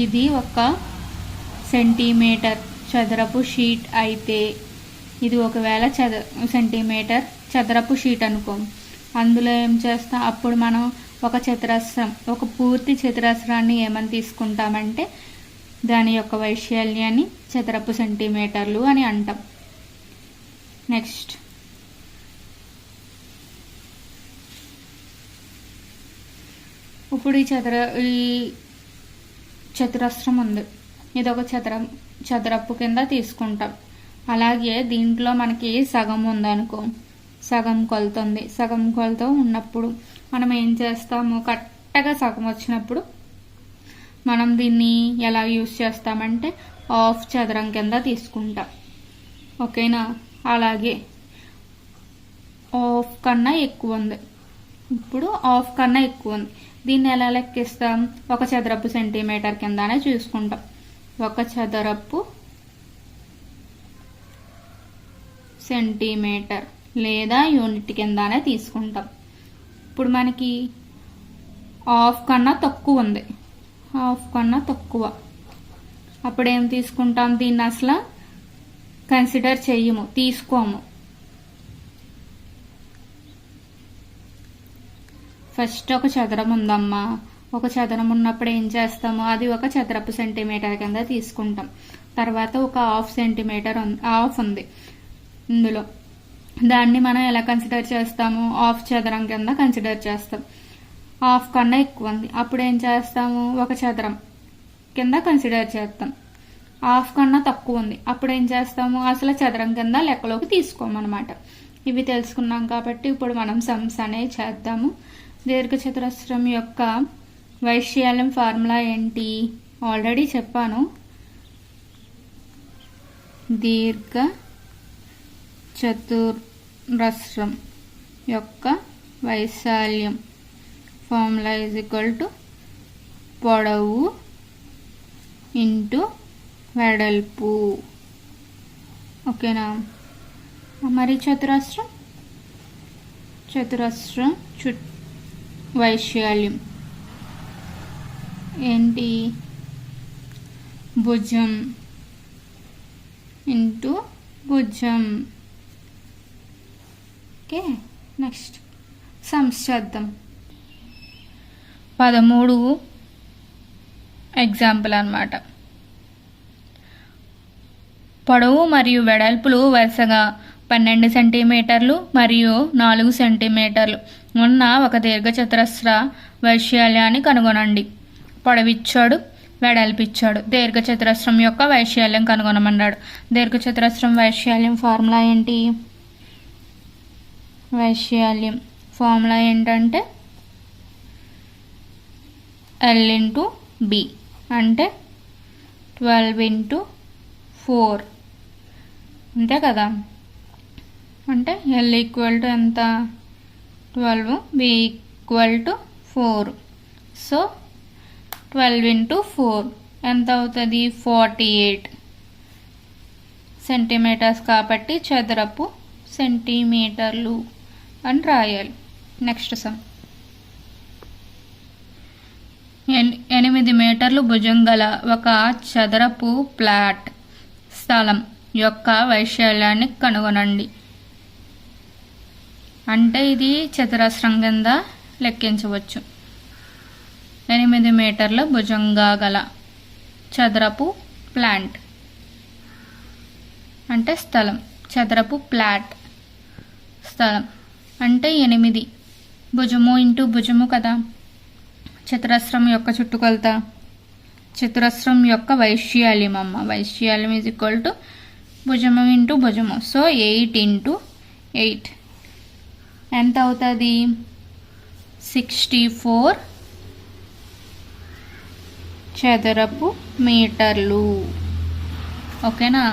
ఇది ఒక సెంటీమీటర్ చదరపు షీట్ అయితే, ఇది ఒకవేళ సెంటీమీటర్ చదరపు షీట్ అనుకో, అందులో ఏం చేస్తాం, అప్పుడు మనం ఒక చతురస్రం, ఒక పూర్తి చతురస్రాన్ని ఏమని తీసుకుంటామంటే దాని యొక్క వైశాల్యాన్ని చదరపు సెంటీమీటర్లు అని అంటాం. నెక్స్ట్ ఇప్పుడు ఈ చతురస్రం ఉంది, ఇదొక చదరపు కింద తీసుకుంటాం. అలాగే దీంట్లో మనకి సగం ఉందనుకో, సగం కొలత ఉంది. సగం కొలత ఉన్నప్పుడు మనం ఏం చేస్తాము, కరెక్ట్గా సగం వచ్చినప్పుడు మనం దీన్ని ఎలా యూజ్ చేస్తామంటే హాఫ్ చదరం కింద తీసుకుంటాం. ఓకేనా? అలాగే హాఫ్ కన్నా ఎక్కువ ఉంది, ఇప్పుడు హాఫ్ కన్నా ఎక్కువ ఉంది, దీన్ని ఎలా లెక్కిస్తాం? ఒక చదరపు సెంటీమీటర్ కిందనే చూసుకుంటాం. ఒక చదరపు సెంటీమీటర్ లేదా యూనిట్ కిందనే తీసుకుంటాం. ఇప్పుడు మనకి హాఫ్ కన్నా తక్కువ ఉంది, హాఫ్ కన్నా తక్కువ, అప్పుడు ఏం తీసుకుంటాం? దీన్ని అసలు కన్సిడర్ చెయ్యము, తీసుకోము. ఫస్ట్ ఒక చదరం ఉందమ్మా, ఒక చదరం ఉన్నప్పుడు ఏం చేస్తాము? అది ఒక చదరపు సెంటీమీటర్ కింద తీసుకుంటాం. తర్వాత ఒక హాఫ్ సెంటీమీటర్ హాఫ్ ఉంది ఇందులో, దాన్ని మనం ఎలా కన్సిడర్ చేస్తాము? హాఫ్ చదరం కింద కన్సిడర్ చేస్తాం. హాఫ్ కన్నా ఎక్కువ ఉంది, అప్పుడు ఏం చేస్తాము? ఒక చదరం కింద కన్సిడర్ చేస్తాం. హాఫ్ కన్నా తక్కువ ఉంది, అప్పుడు ఏం చేస్తాము? అసలు చదరం కింద లెక్కలోకి తీసుకోమన్నమాట. ఇవి తెలుసుకున్నాం కాబట్టి ఇప్పుడు మనం సమ్స్ అనేవి చేద్దాము. దీర్ఘచతురస్రం యొక్క వైశాల్యం ఫార్ములా ఏంటి? ఆల్రెడీ చెప్పాను. దీర్ఘ చతురస్రం యొక్క వైశాల్యం ఫార్ములా ఈజ్ ఈక్వల్ టు పొడవు ఇంటూ వెడల్పు. ఓకేనా? మరి చతురస్రం వైశాల్యం ఏంటి? భుజం ఇంటూ భుజం. ఓకే, నెక్స్ట్ సమ్స్ చేద్దాం. 13 ఎగ్జాంపుల్ అన్నమాట. పొడవు మరియు వెడల్పులు వరుసగా 12 సెంటీమీటర్లు మరియు 4 సెంటీమీటర్లు ఉన్న ఒక దీర్ఘచతురస్ర వైశాల్యాన్ని కనుగొనండి. పొడవిచ్చాడు, వెడల్పిచ్చాడు. దీర్ఘచతురస్రం యొక్క వైశాల్యం కనుగొనమన్నాడు. దీర్ఘచతురస్రం వైశాల్యం ఫార్ములా ఏంటి? వైశాల్యం ఫార్ములా ఏంటంటే L ఇంటూ B, అంటే 12 ఇంటూ 4, అంతే కదా? అంటే L ఈక్వల్ టు ఎంత? 12, B equal to 4. So 12 into 4 ఎంత అవుతుంది? 48 సెంటీమీటర్స్, కాబట్టి చదరపు సెంటీమీటర్లు అని రాయాలి. Next some. 8 మీటర్లు భుజం గల ఒక చదరపు ఫ్లాట్ స్థలం యొక్క వైశాల్యాన్ని కనుగొనండి. అంటే ఇది చతురస్రం కింద లెక్కించవచ్చు. 8 మీటర్ల భుజంగా గల చదరపు ప్లాంట్ అంటే స్థలం, చదరపు ఫ్లాట్ స్థలం అంటే 8 భుజము ఇంటూ భుజము కదా. చతురస్రం యొక్క చుట్టుకొలత, చతురస్రం యొక్క వైశాల్యం అమ్మ. వైశాల్యం ఈజ్ ఈక్వల్ టు భుజము ఇంటూ భుజము. సో 8 ఇంటూ 8 ఎంత అవుతుంది? 64 చదరపు మీటర్లు. ఓకేనా?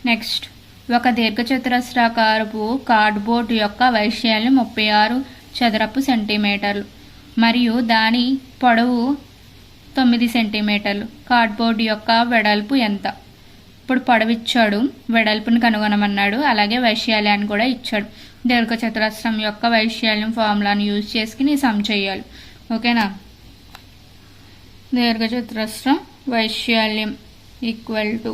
నెక్స్ట్, ఒక దీర్ఘచతురస్రాకారపు కార్డ్బోర్డ్ యొక్క వైశాల్యం 36 చదరపు సెంటీమీటర్లు మరియు దాని పొడవు 9 సెంటీమీటర్లు. కార్డ్బోర్డ్ యొక్క వెడల్పు ఎంత? ఇప్పుడు పొడవు ఇచ్చాడు, వెడల్పుని కనుగొనమన్నాడు, అలాగే వైశాల్యాన్ని కూడా ఇచ్చాడు. దీర్ఘచతురస్రం యొక్క వైశాల్యం ఫార్ములాను యూజ్ చేసుకుని సమ్ చేయాలి. ఓకేనా? దీర్ఘచతురస్రం వైశాల్యం equal to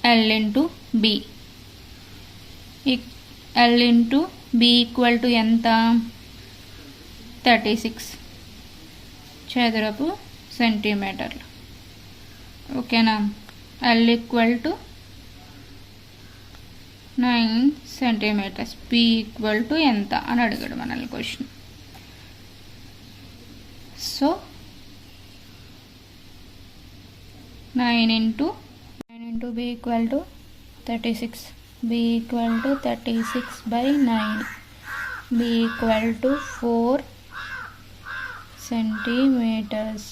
L into B. L into B equal to ఎంత? 36 చదరపు సెంటీమీటర్లు. ఓకేనా? L equal to 9 centimetres. B equal to ఎంత అని అడిగాడు మనల్ని question. So 9 into B equal to 36. B equal to 36/9. B equal to 4 centimetres.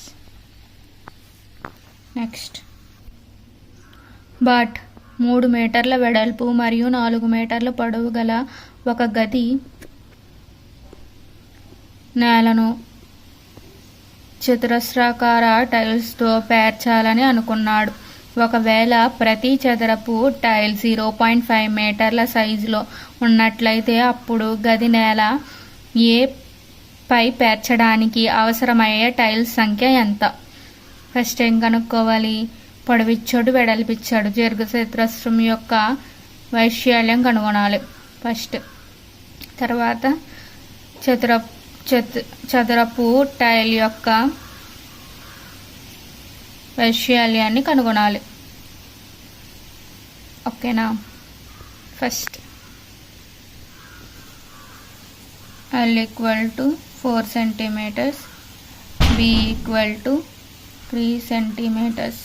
Next, but 3 మీటర్ల వెడల్పు మరియు 4 మీటర్ల పొడవు గల ఒక గది నేలను చతురస్రాకార టైల్స్తో పేర్చాలని అనుకున్నాడు. ఒకవేళ ప్రతి చదరపు టైల్ 0.5 మీటర్ల సైజులో ఉన్నట్లయితే అప్పుడు గది నేల ఏ పై పేర్చడానికి అవసరమయ్యే టైల్స్ సంఖ్య ఎంత? ఫస్ట్ ఏం కనుక్కోవాలి? పొడవిచ్చాడు, వెడల్పిచ్చాడు, దీర్ఘచతురస్రం యొక్క వైశాల్యం కనుగొనాలి ఫస్ట్. తర్వాత చదరపు టైల్ యొక్క వైశాల్యాన్ని కనుగొనాలి. ఓకేనా? First L = 4 centimeters, B = 3 centimeters.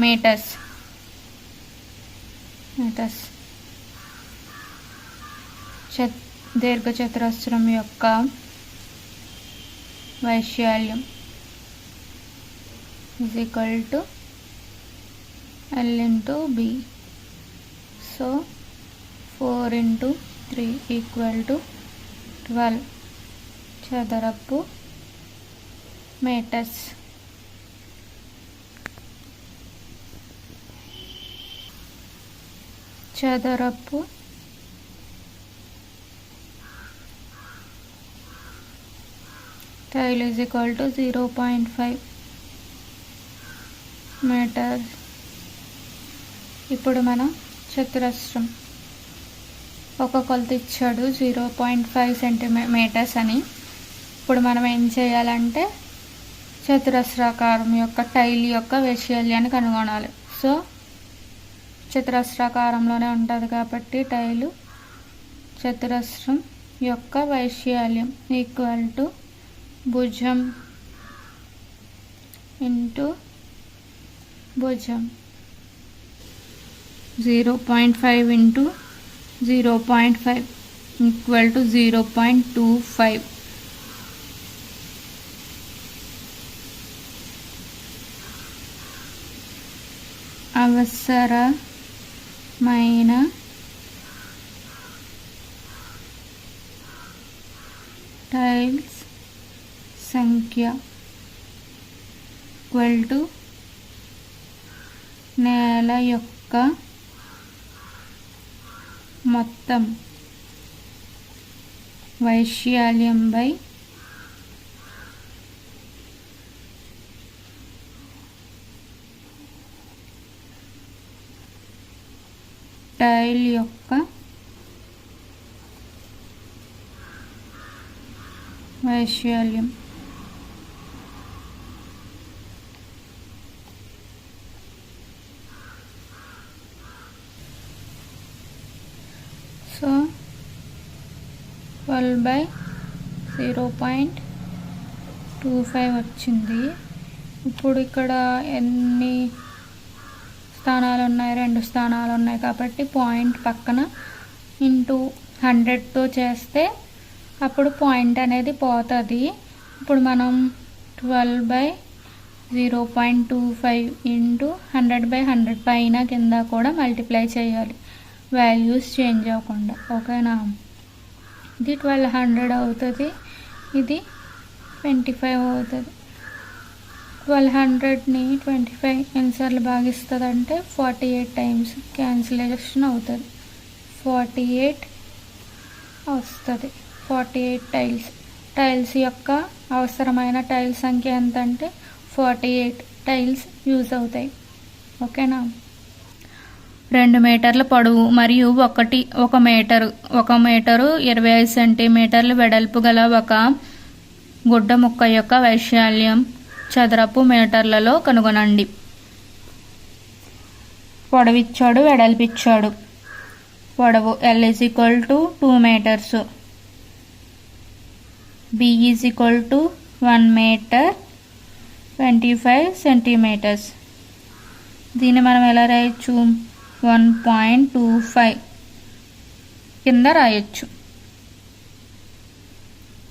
meters. దీర్ఘచతురస్రం యొక్క వైశాల్యం = L into B. So 4 into 3 = 12 చదరపు మీటర్స్. చదరపు టైల్ = 0.5 మీటర్. ఇప్పుడు మనం చతురస్రం ఒక కొలత ఇచ్చాడు 0.5 సెంటీమీటర్స్ అని. ఇప్పుడు మనం ఏం చేయాలంటే చతురస్రాకారం యొక్క టైల్ యొక్క వైశాల్యాన్ని కనుగొనాలి. సో చతురస్రాకారంలోనే ఉంటుంది కాబట్టి టైలు చతురస్రం యొక్క వైశాల్యం = భుజం ఇంటూ భుజం. 0.5 into 0.5 = 0.25. అవసరమైన టైల్స్ సంఖ్య = నేల యొక్క మొత్తం వైశాల్యం బై టైల్ యొక్క వైశాల్యం. సో 12/0.25 వచ్చింది. ఇప్పుడు ఇక్కడ ఎన్ని స్థానాలు ఉన్నాయి? 2 స్థానాలు ఉన్నాయి కాబట్టి పాయింట్ పక్కన ఇంటూ 100తో చేస్తే అప్పుడు పాయింట్ అనేది పోతుంది. ఇప్పుడు మనం 12/0.25 ఇంటూ 100/100 పైన కింద కూడా మల్టిప్లై చేయాలి, వాల్యూస్ చేంజ్ అవ్వకుండా. ఓకేనా? ఇది 1200 అవుతుంది, ఇది 25 అవుతుంది. 1200ని 25 ఎన్నిసార్లు భాగిస్తుంది అంటే 48 టైమ్స్ క్యాన్సిలేషన్ అవుతుంది. 48 వస్తుంది. 48 టైల్స్ యొక్క అవసరమైన టైల్స్ సంఖ్య ఎంత అంటే 48 టైల్స్ యూజ్ అవుతాయి. ఓకేనా? 2 మీటర్ల పొడవు మరియు 1 మీటరు 25 సెంటీమీటర్ల వెడల్పు గల ఒక గుడ్డ ముక్క యొక్క వైశాల్యం చదరపు మీటర్లలో కనుగొనండి. పొడవిచ్చాడు, వెడల్పిచ్చాడు. పొడవు L = 2 meters, B = 1 meter 25 centimeters. దీన్ని మనం ఎలా రాయొచ్చు? 1.25 కింద రాయొచ్చు.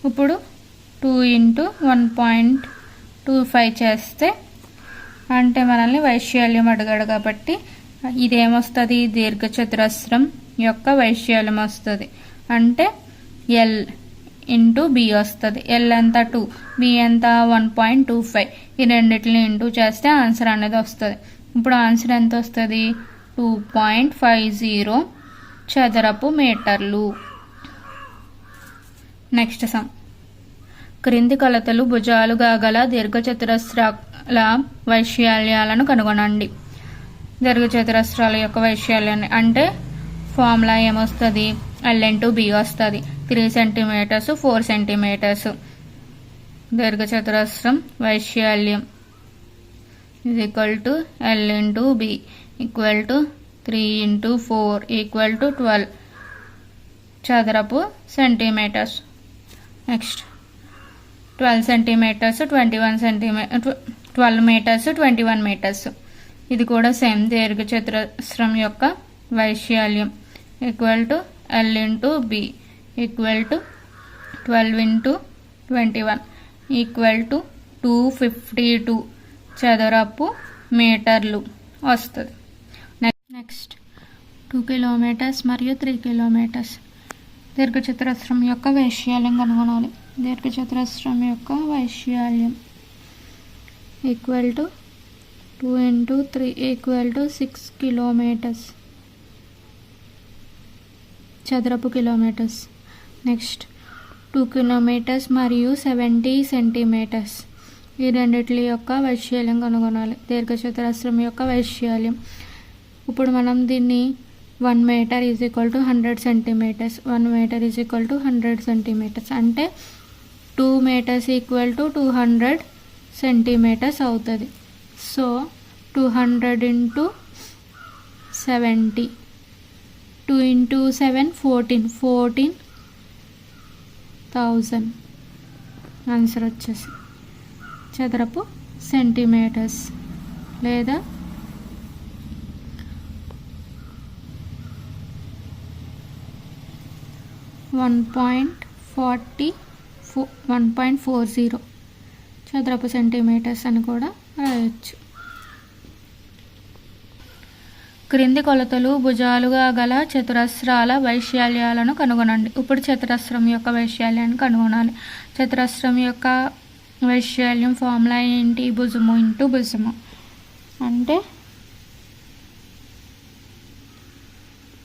ఇప్పుడు 2 into 1.25 చేస్తే అంటే మనల్ని వైశాల్యం అడిగాడు కాబట్టి ఇదేమొస్తుంది? దీర్ఘచతురస్రం యొక్క వైశాల్యం వస్తుంది. అంటే L ఇంటూ B వస్తుంది. L ఎంత? 2, B ఎంత? 1.25. ఈ రెండింటిని ఇంటూ చేస్తే ఆన్సర్ అనేది వస్తుంది. ఇప్పుడు ఆన్సర్ ఎంత వస్తుంది? 2.50 చదరపు మీటర్లు. Next some. క్రింది కొలతలు భుజాలుగా గల దీర్ఘచతురస్రాల వైశాల్యాలను కనుగొనండి. దీర్ఘచతురస్రాల యొక్క వైశాల్యాన్ని అంటే ఫార్ములా ఏమొస్తుంది? L/B వస్తుంది. 3 సెంటీమీటర్స్ 4 సెంటీమీటర్స్. దీర్ఘచతురస్రం వైశాల్యం L/B = 3 × 4 = 12 చదరపు centimetres. Next 12 centimetres 12 metres 21 metres. ఇది కూడా సేమ్. దీర్ఘచతురస్రం యొక్క వైశాల్యం L/B = 12 × 21 = 252 చదరపు మీటర్లు వస్తుంది. నెక్స్ట్ 2 కిలోమీటర్స్ మరియు 3 కిలోమీటర్స్. దీర్ఘచతురస్రం యొక్క వైశాల్యం కనుగొనాలి. దీర్ఘచతురస్రం యొక్క వైశాల్యం = 2 × 3 = 6 కిలోమీటర్స్ చదరపు కిలోమీటర్స్. నెక్స్ట్ 2 కిలోమీటర్స్ మరియు 70 సెంటీమీటర్స్. ఈ రెండిటి యొక్క వైశాల్యం కనుగొనాలి. దీర్ఘచతురస్రం యొక్క వైశాల్యం. ఇప్పుడు మనం దీన్ని 1 మీటర్ = 100 సెంటీమీటర్స్. 1 మీటర్ = 100 సెంటీమీటర్స్ అంటే 2 మీటర్స్ = 200 సెంటీమీటర్స్ అవుతుంది. సో 200 × 70. 2 × 7 14,000 ఆన్సర్ వచ్చేసి చదరపు సెంటీమీటర్స్ లేదా 1.40 చదరపు సెంటీమీటర్స్ అని కూడా రాయొచ్చు. క్రింది కొలతలు భుజాలుగా గల చతురస్రాల వైశాల్యాలను కనుగొనండి. ఇప్పుడు చతురస్రం యొక్క వైశాల్యాన్ని కనుగొనాలి. చతురస్రం యొక్క వైశాల్యం ఫార్ములా ఏంటి? భుజము × భుజము అంటే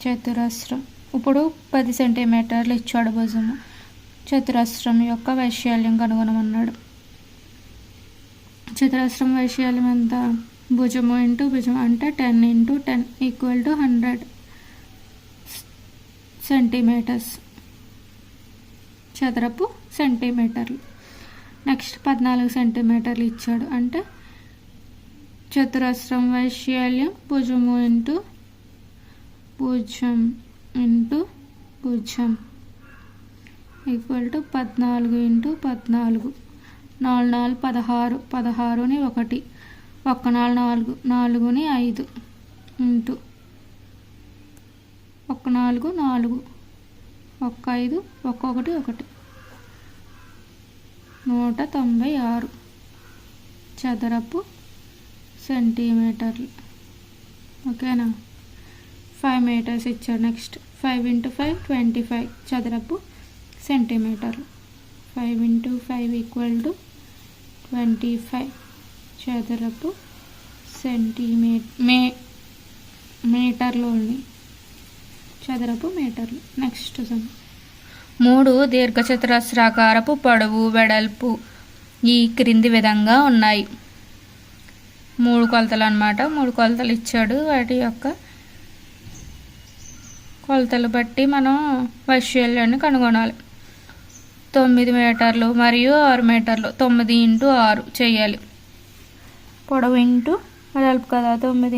చతురస్రం. ఇప్పుడు 10 సెంటీమీటర్లు ఇచ్చాడు భుజము. చతురస్రం యొక్క వైశాల్యం కనుగొనమన్నాడు. చతురస్రం వైశాల్యం ఎంత? భుజము × భుజం అంటే 10 × 10 = 100 సెంటీమీటర్స్ చదరపు సెంటీమీటర్లు. నెక్స్ట్ 14 సెంటీమీటర్లు ఇచ్చాడు అంటే చతురస్రం వైశాల్యం భుజము × భుజం × భుజం = 14 × 14. 4 4 16. 16ని 1. 1 4 4ని 5 × 1 4 4 1 5 1 1 196 చదరపు సెంటీమీటర్లు. ఓకేనా? 5 మీటర్స్ ఇచ్చాడు. నెక్స్ట్ 5 × 5 25 చదరపు సెంటీమీటర్లు. 5 × 5 = 25 చదరపు మీటర్లు చదరపు మీటర్లు. నెక్స్ట్ 3 దీర్ఘచతురస్రాకారపు పొడవు వెడల్పు ఈ క్రింది విధంగా ఉన్నాయి. 3 కొలతలు అన్నమాట. 3 కొలతలు ఇచ్చాడు. వాటి యొక్క కొలతలు బట్టి మనం వైశాల్యాన్ని కనుగొనాలి. 9 మీటర్లు మరియు 6 మీటర్లు. 9 × 6 చేయాలి. పొడవు × వెడల్పు కదా. 9 ×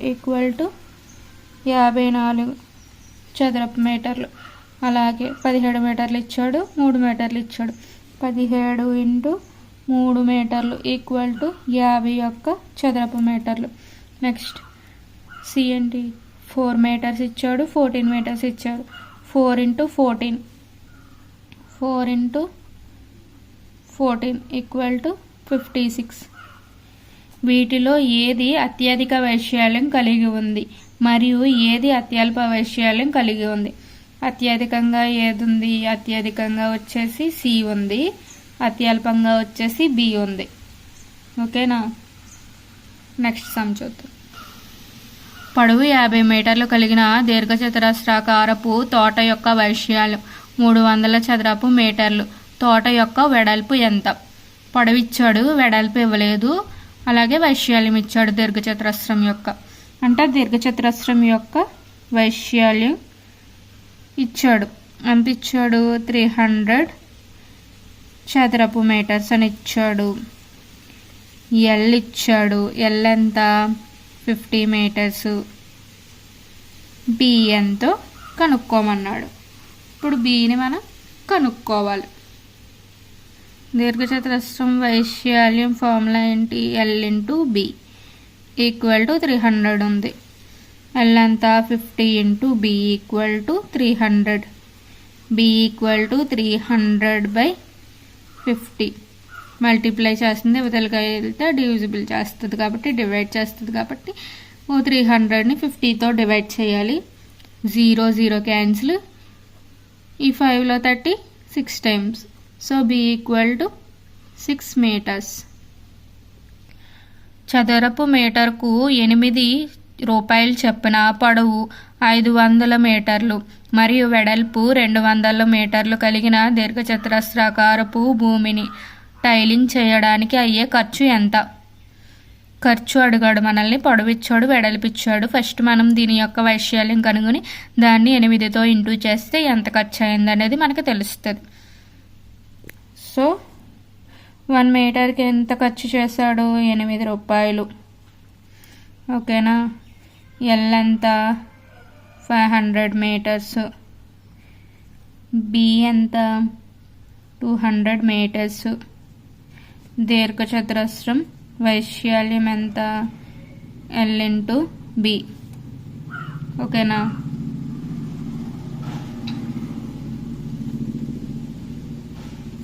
6 = 54 చదరపు మీటర్లు. అలాగే 17 మీటర్లు ఇచ్చాడు. 3 మీటర్లు ఇచ్చాడు. 17 × 3 మీటర్లు = 51 చదరపు మీటర్లు. నెక్స్ట్ CNT 4 మీటర్స్ ఇచ్చాడు. 14 మీటర్స్ ఇచ్చాడు. 4 × 14 4 × 14 = 56. వీటిలో ఏది అత్యధిక వైశాల్యం కలిగి ఉంది మరియు ఏది అత్యల్ప వైశాల్యం కలిగి ఉంది? అత్యధికంగా ఏది ఉంది? అత్యధికంగా వచ్చేసి C ఉంది. అత్యల్పంగా వచ్చేసి B ఉంది. ఓకేనా? నెక్స్ట్ సమ్ చూద్దాం. పొడవు 50 మీటర్లు కలిగిన దీర్ఘచతురస్రాకారపు తోట యొక్క వైశాల్యం 300 చదరపు మీటర్లు. తోట యొక్క వెడల్పు ఎంత? పొడవు ఇచ్చాడు, వెడల్పు ఇవ్వలేదు, అలాగే వైశాల్యం ఇచ్చాడు దీర్ఘచతురస్రం యొక్క. అంటే దీర్ఘచతురస్రం యొక్క వైశాల్యం ఇచ్చాడు. ఎంత ఇచ్చాడు? 300 చదరపు మీటర్స్ అని ఇచ్చాడు. ఎల్ ఇచ్చాడు. ఎల్ ఎంత? 50 మీటర్స్. బి ఎంతో కనుక్కోమన్నాడు. ఇప్పుడు బిని మనం కనుక్కోవాలి. దీర్ఘచతురస్రం వైశాల్యం ఫార్ములా ఏంటి? L into B equal to 300 ఉంది. ఎల్ ఎంత? 50 into B equal to 300. B equal to 300/50. Multiply చేస్తుంది, ఇవతలకి వెళ్తే డివిజిబుల్ చేస్తుంది కాబట్టి, డివైడ్ చేస్తుంది కాబట్టి 300ని 50తో డివైడ్ చేయాలి. 0 0 క్యాన్సిల్. ఈ 5లో 30 6 times. So B equal to 6 metres. చదరపు మీటర్కు 8 రూపాయలు చొప్పున పొడవు 500 మీటర్లు మరియు వెడల్పు 200 మీటర్లు కలిగిన దీర్ఘచతురస్రాకారపు భూమిని టైలింగ్ చేయడానికి అయ్యే ఖర్చు ఎంత? ఖర్చు అడిగాడు మనల్ని, పొడవిచ్చాడు, వెడల్పిచ్చాడు. ఫస్ట్ మనం దీని యొక్క వైశాల్యం కనుగొని దాన్ని 8తో ఇంటూ చేస్తే ఎంత ఖర్చు అయింది అనేది మనకు తెలుస్తుంది. సో 1 మీటర్కి ఎంత ఖర్చు చేశాడు? 8 రూపాయలు. ఓకేనా? ఎల్ ఎంత? 500 మీటర్స్. బి ఎంత? 200 మీటర్స్. దీర్ఘచతురస్రం వైశాల్యం ఎంత? L into B. ఓకేనా?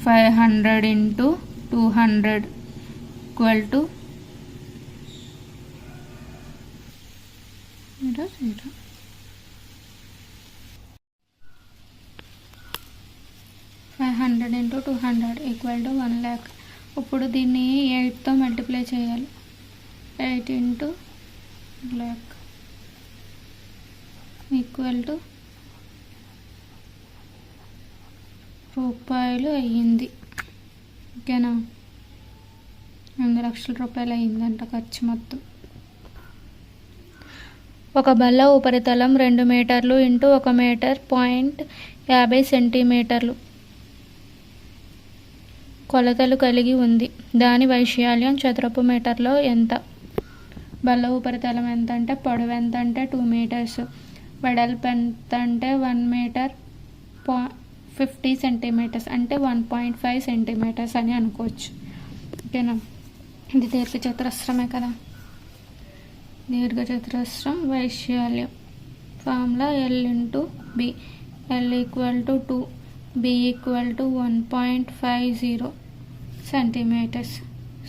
Five 500 into 200 equal to 0. 500 into 200 equal to 1 lakh. ఇప్పుడు దీన్ని 8తో మల్టిప్లై చేయాలి. 8 ఇంటూ 1 lakh ఈక్వల్ టు రూపాయలు అయ్యింది. ఓకేనా? 2 లక్షల రూపాయలు అయ్యిందంట ఖర్చు మొత్తం. ఒక బల్ల ఉపరితలం 2 మీటర్లు ఇంటూ 1 మీటర్ .50 సెంటీమీటర్లు కొలతలు కలిగి ఉంది. దాని వైశాల్యం చదరపు మీటర్లో ఎంత? బల్ల ఉపరితలం ఎంత అంటే, పొడవు ఎంత అంటే 2 మీటర్స్, వెడల్పు ఎంత అంటే 1 మీటర్ 50 సెంటీమీటర్స్ అంటే 1.5 సెంటీమీటర్స్ అని అనుకోవచ్చు. ఓకేనా? ఇది దీర్ఘచతురస్రమే కదా. దీర్ఘచతురస్రం వైశాల్యం formula L into B. L equal to 2, B equal to 1.50 centimetres.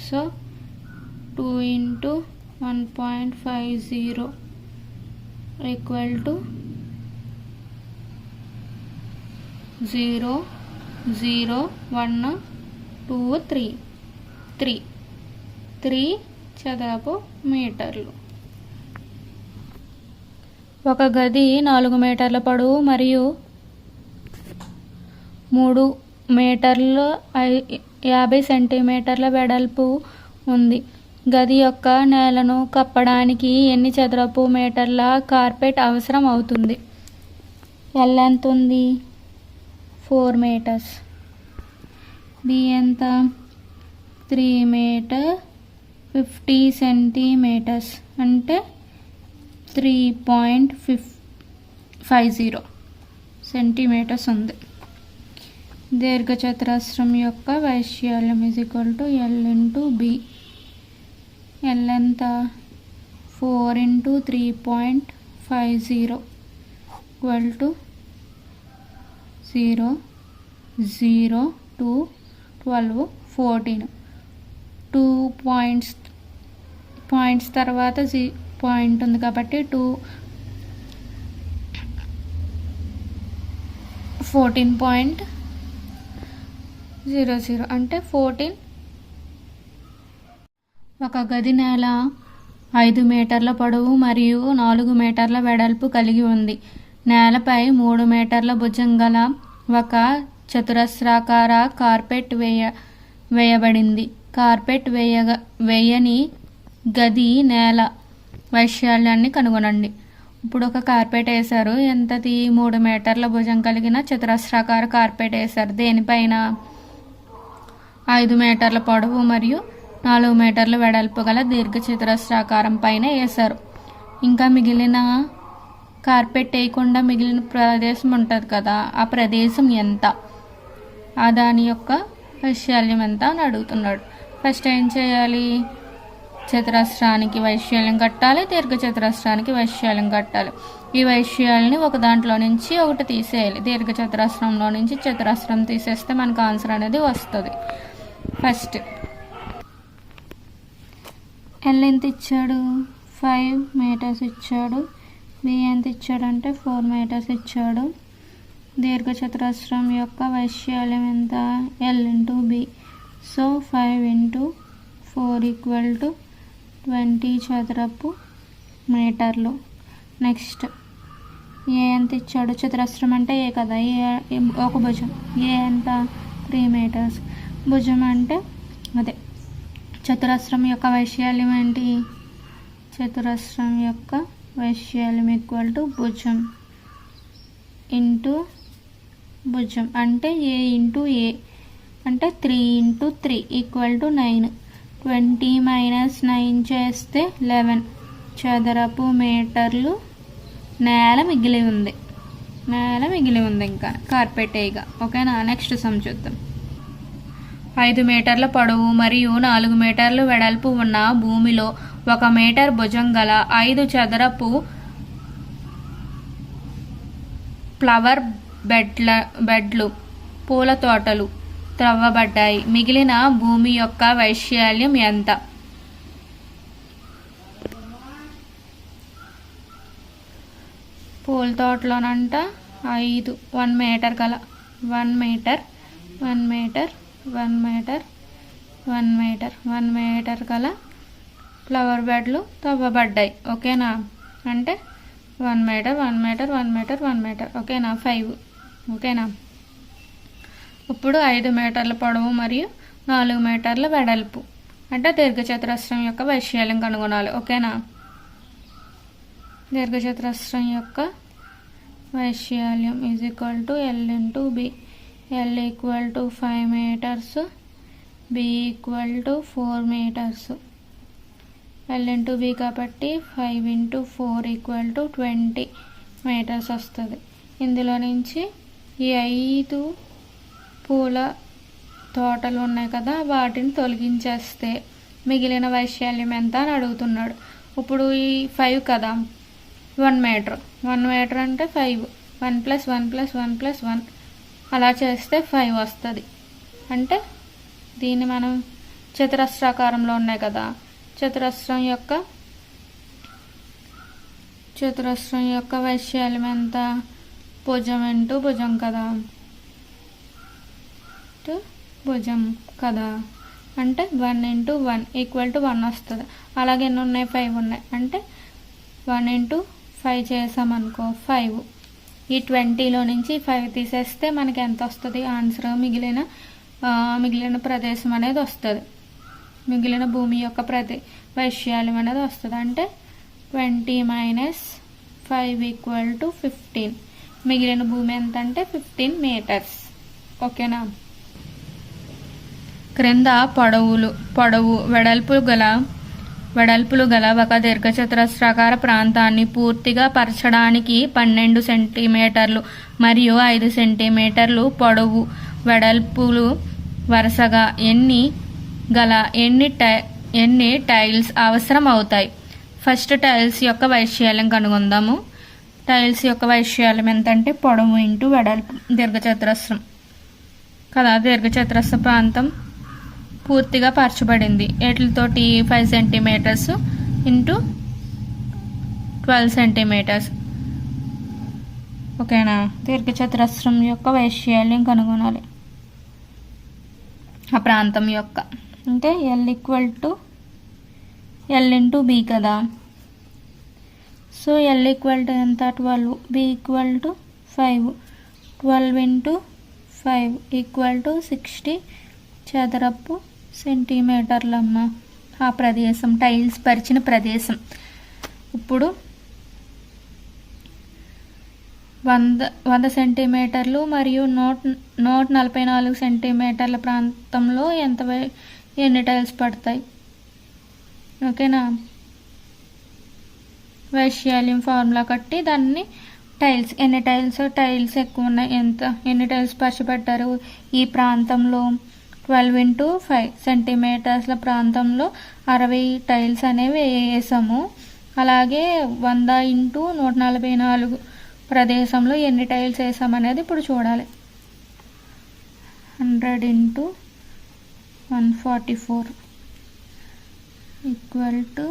So 2 into 1.50 equal to 0 0 1 2 3 చదరపు మీటర్లు. ఒక గది 4 మీటర్ల పొడవు మరియు 3 మీటర్ల 50 సెంటీమీటర్ల వెడల్పు ఉంది. గది యొక్క నేలను కప్పడానికి ఎన్ని చదరపు మీటర్ల కార్పెట్ అవసరం అవుతుంది? ఎల్ ఎంత ఉంది? 4 మీటర్స్. బి ఎంత? 3 మీటర్ 50 సెంటీమీటర్స్ అంటే 3.50 సెంటీమీటర్స్ ఉంది. దీర్ఘచతురస్రం యొక్క వైశాల్యం equal to L into B. L ఎంత? 4 ఇంటూ 3.50 ఈక్వల్ టు 0 0 2 12 14. 2 పాయింట్స్ తర్వాత పాయింట్ ఉంది కాబట్టి 14.00 అంటే 14. ఒక గది నేల 5 మీటర్ల పొడవు మరియు 4 మీటర్ల వెడల్పు కలిగి ఉంది. నేలపై 3 మీటర్ల భుజం గల ఒక చతురస్రాకార కార్పెట్ వేయబడింది. కార్పెట్ వేయని గది నేల వైశాల్యాన్ని కనుగొనండి. ఇప్పుడు ఒక కార్పెట్ వేశారు. ఎంతది? 3 మీటర్ల భుజం కలిగిన చతురస్రాకార కార్పెట్ వేశారు. దేనిపైన? 5 మీటర్ల పొడవు మరియు 4 మీటర్ల వెడల్పు గల దీర్ఘ చతురస్రాకారం పైన వేశారు. ఇంకా మిగిలిన కార్పెట్ వేయకుండా మిగిలిన ప్రదేశం ఉంటుంది కదా, ఆ ప్రదేశం ఎంత, దాని యొక్క వైశాల్యం ఎంత అని అడుగుతున్నాడు. ఫస్ట్ ఏం చేయాలి? చతురస్రానికి వైశాల్యం కట్టాలి, దీర్ఘ చతురస్రానికి వైశాల్యం కట్టాలి. ఈ వైశాల్యాన్ని ఒక దాంట్లో నుంచి ఒకటి తీసేయాలి. దీర్ఘ చతురస్రంలో నుంచి చతురస్రం తీసేస్తే మనకు ఆన్సర్ అనేది వస్తుంది. ఫస్ట్ ఎల్ ఎంత ఇచ్చాడు? 5 మీటర్స్ ఇచ్చాడు. బి ఎంత ఇచ్చాడంటే 4 మీటర్స్ ఇచ్చాడు. దీర్ఘ చతురస్రం యొక్క వైశాల్యం ఎంత? L into B. So 5 into 4 equal to 20 చదరపు మీటర్లు. నెక్స్ట్ ఏ ఎంత ఇచ్చాడు? చతురస్రం అంటే ఏ కదా, ఏ ఒక భుజం. ఏ ఎంత? 3 మీటర్స్. భుజం అంటే అదే. చతురస్రం యొక్క వైశాల్యం ఏంటి? చతురస్రం యొక్క వైశాల్యం ఈక్వల్ టు భుజం ఇంటూ భుజం అంటే ఏ ఇంటూ ఏ అంటే 3 ఇంటూ 3 ఈక్వల్ టు 9. 20 మైనస్ 9 చేస్తే 11 చదరపు మీటర్లు నేల మిగిలి ఉంది. ఇంకా కార్పెట్ వేయగా. ఓకేనా? నెక్స్ట్ సమ్ చూద్దాం. 5 మీటర్ల పొడవు మరియు 4 మీటర్లు వెడల్పు ఉన్న భూమిలో 1 మీటర్ భుజం గల 5 చదరపు ఫ్లవర్ బెడ్లు పూల తోటలు త్రవ్వబడ్డాయి. మిగిలిన భూమి యొక్క వైశాల్యం ఎంత? పూల తోటలోనంట 5 1 మీటర్ గల 1 మీటర్ గల ఫ్లవర్ బెడ్లు తవ్వబడ్డాయి. ఓకేనా? అంటే 1 మీటర్. ఓకేనా? 5. ఓకేనా? ఇప్పుడు 5 మీటర్ల పొడవు మరియు 4 మీటర్ల వెడల్పు అంటే దీర్ఘచతురస్రం యొక్క వైశాల్యం కనుగొనాలి. ఓకేనా? దీర్ఘచతురస్రం యొక్క వైశాల్యం is equal to L into B. L equal to 5 metres, B equal to 4 metres. L into B కాబట్టి 5 ఇంటూ 4 ఈక్వల్ టు 20 మీటర్స్ వస్తుంది. ఇందులో నుంచి ఈ 5 పూల తోటలు ఉన్నాయి కదా, వాటిని తొలగించేస్తే మిగిలిన వైశాల్యం ఎంత అని అడుగుతున్నాడు. ఇప్పుడు ఈ 5 కదా, 1 మీటర్. 1 మీటర్ అంటే 5. 1 + 1 + 1 + 1 అలా చేస్తే 5 వస్తుంది. అంటే దీన్ని మనం చతురస్రాకారంలో ఉన్నాయి కదా, చతురస్రం యొక్క వైశాల్యం ఎంత? భుజం ఇంటూ భుజం కదా, భుజం కదా, అంటే 1 ఇంటూ 1 ఈక్వల్ టు 1 వస్తుంది. అలాగే ఎన్ని ఉన్నాయి? 5 ఉన్నాయి. అంటే 1 ఇంటూ 5 చేసామనుకో 5. ఈ 20లో నుంచి 5 తీసేస్తే మనకి ఎంత వస్తుంది ఆన్సర్? మిగిలిన ప్రదేశం అనేది వస్తుంది. మిగిలిన భూమి యొక్క వైశాల్యం అనేది వస్తుంది. అంటే 20 మైనస్ 5 ఈక్వల్ టు 15. మిగిలిన భూమి ఎంత అంటే 15 మీటర్స్. ఓకేనా? క్రింద పొడవు వెడల్పులు గల ఒక దీర్ఘచతురస్రాకార ప్రాంతాన్ని పూర్తిగా పరచడానికి 12 సెంటీమీటర్లు మరియు 5 సెంటీమీటర్లు పొడవు వెడల్పులు వరుసగా ఎన్ని టైల్స్ అవసరం అవుతాయి? ఫస్ట్ టైల్స్ యొక్క వైశాల్యం కనుగొందాము. టైల్స్ యొక్క వైశాల్యం ఎంతంటే పొడవు ఇంటూ వెడల్పు. దీర్ఘచతురస్రం కదా, దీర్ఘచతురస్ర ప్రాంతం పూర్తిగా పరచబడింది. వీటితోటి 5 సెంటీమీటర్స్ ఇంటూ 12 సెంటీమీటర్స్. ఓకేనా? దీర్ఘచతురస్రం యొక్క వైశాల్యం కనుగొనాలి ఆ ప్రాంతం యొక్క. అంటే L equal to L into B కదా. సో ఎల్ ఈక్వల్ టు ఎంత 12, B equal to 5. 12 into 5 equal to 60 చదరపు సెంటీమీటర్లమ్మ. ఆ ప్రదేశం టైల్స్ పరిచిన ప్రదేశం. ఇప్పుడు 100 సెంటీమీటర్లు మరియు 144 సెంటీమీటర్ల ప్రాంతంలో ఎన్ని టైల్స్ పడతాయి? ఓకేనా. వైశాల్యం ఫార్ములా కట్టి దాన్ని టైల్స్ టైల్స్ ఎక్కువ ఉన్నాయి, ఎన్ని టైల్స్ పరచబడ్డారు ఈ ప్రాంతంలో 12 ఇంటూ 5 సెంటీమీటర్స్ల ప్రాంతంలో 60 టైల్స్ అనేవి వేసాము. అలాగే 100 ఇంటూ 144 ప్రదేశంలో ఎన్ని టైల్స్ వేసామనేది ఇప్పుడు చూడాలి. 100 ఇంటూ 144 ఈక్వల్ టు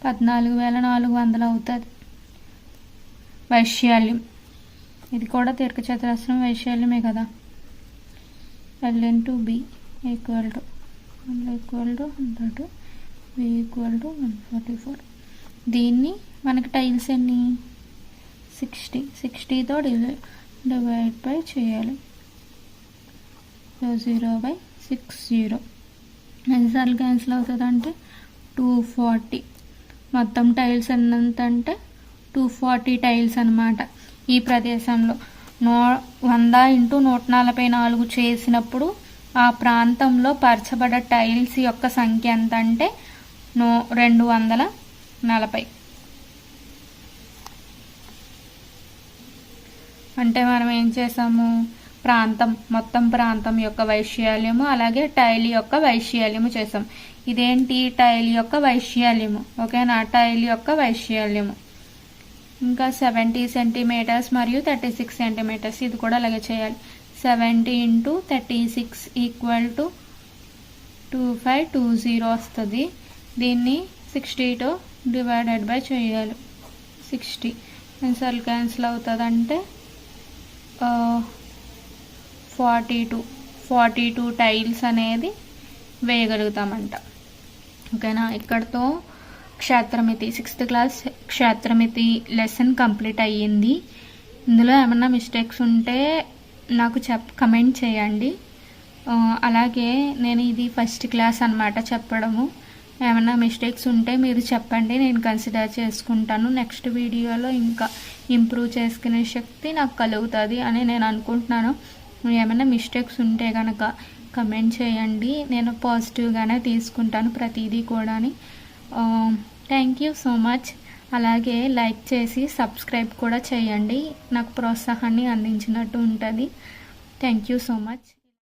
14,400 అవుతుంది వైశాల్యం. ఇది కూడా దీర్ఘచతురస్రం వైశాల్యమే కదా. L into B equal to 100, B equal to 144. దీన్ని మనకి టైల్స్ ఎన్ని 60తో డివైడ్ బై చేయాలి. 0/60 ఎన్నిసార్లు క్యాన్సిల్ అవుతుంది అంటే 240. మొత్తం టైల్స్ ఎంత అంటే 240 టైల్స్ అన్నమాట. ఈ ప్రదేశంలో 100 ఇంటూ 144 చేసినప్పుడు ఆ ప్రాంతంలో పరచబడ్డ టైల్స్ యొక్క సంఖ్య ఎంత అంటే 240. అంటే మనం ఏం చేసాము, మొత్తం ప్రాంతం యొక్క వైశాల్యము అలాగే టైల్ యొక్క వైశాల్యము చేసాం. ఇదేంటి టైల్ యొక్క వైశాల్యము. ఓకేనా, టైల్ యొక్క వైశాల్యము. ఇంకా 70 సెంటీమీటర్స్ మరియు 36 సెంటీమీటర్స్ ఇది కూడా అలాగే చేయాలి. 70 ఇంటూ 36 ఈక్వల్ టు 2520 వస్తుంది. దీన్ని 60తో డివైడెడ్ బై చేయాలి. 60 ఎన్నిసార్లు క్యాన్సిల్ అవుతుంది అంటే 42 టైల్స్ అనేది వేయగలుగుతామంట. ఓకేనా, ఇక్కడతో క్షేత్రమితి 6th క్లాస్ క్షేత్రమితి లెసన్ కంప్లీట్ అయ్యింది. ఇందులో ఏమన్నా మిస్టేక్స్ ఉంటే నాకు కమెంట్ చేయండి. అలాగే నేను ఇది ఫస్ట్ క్లాస్ అన్నమాట చెప్పడము. ఏమన్నా మిస్టేక్స్ ఉంటే మీరు చెప్పండి, నేను కన్సిడర్ చేసుకుంటాను. నెక్స్ట్ వీడియోలో ఇంకా ఇంప్రూవ్ చేసుకునే శక్తి నాకు కలుగుతుంది అని నేను అనుకుంటున్నాను. ఏమైనా మిస్టేక్స్ ఉంటే కనుక కమెంట్ చేయండి, నేను పాజిటివ్గానే తీసుకుంటాను ప్రతిదీ కూడా. Thank you so much. అలాగే లైక్ చేసి సబ్స్క్రైబ్ కూడా చేయండి, నాకు ప్రోత్సాహాన్ని అందించినట్టు ఉంటుంది. Thank you so much.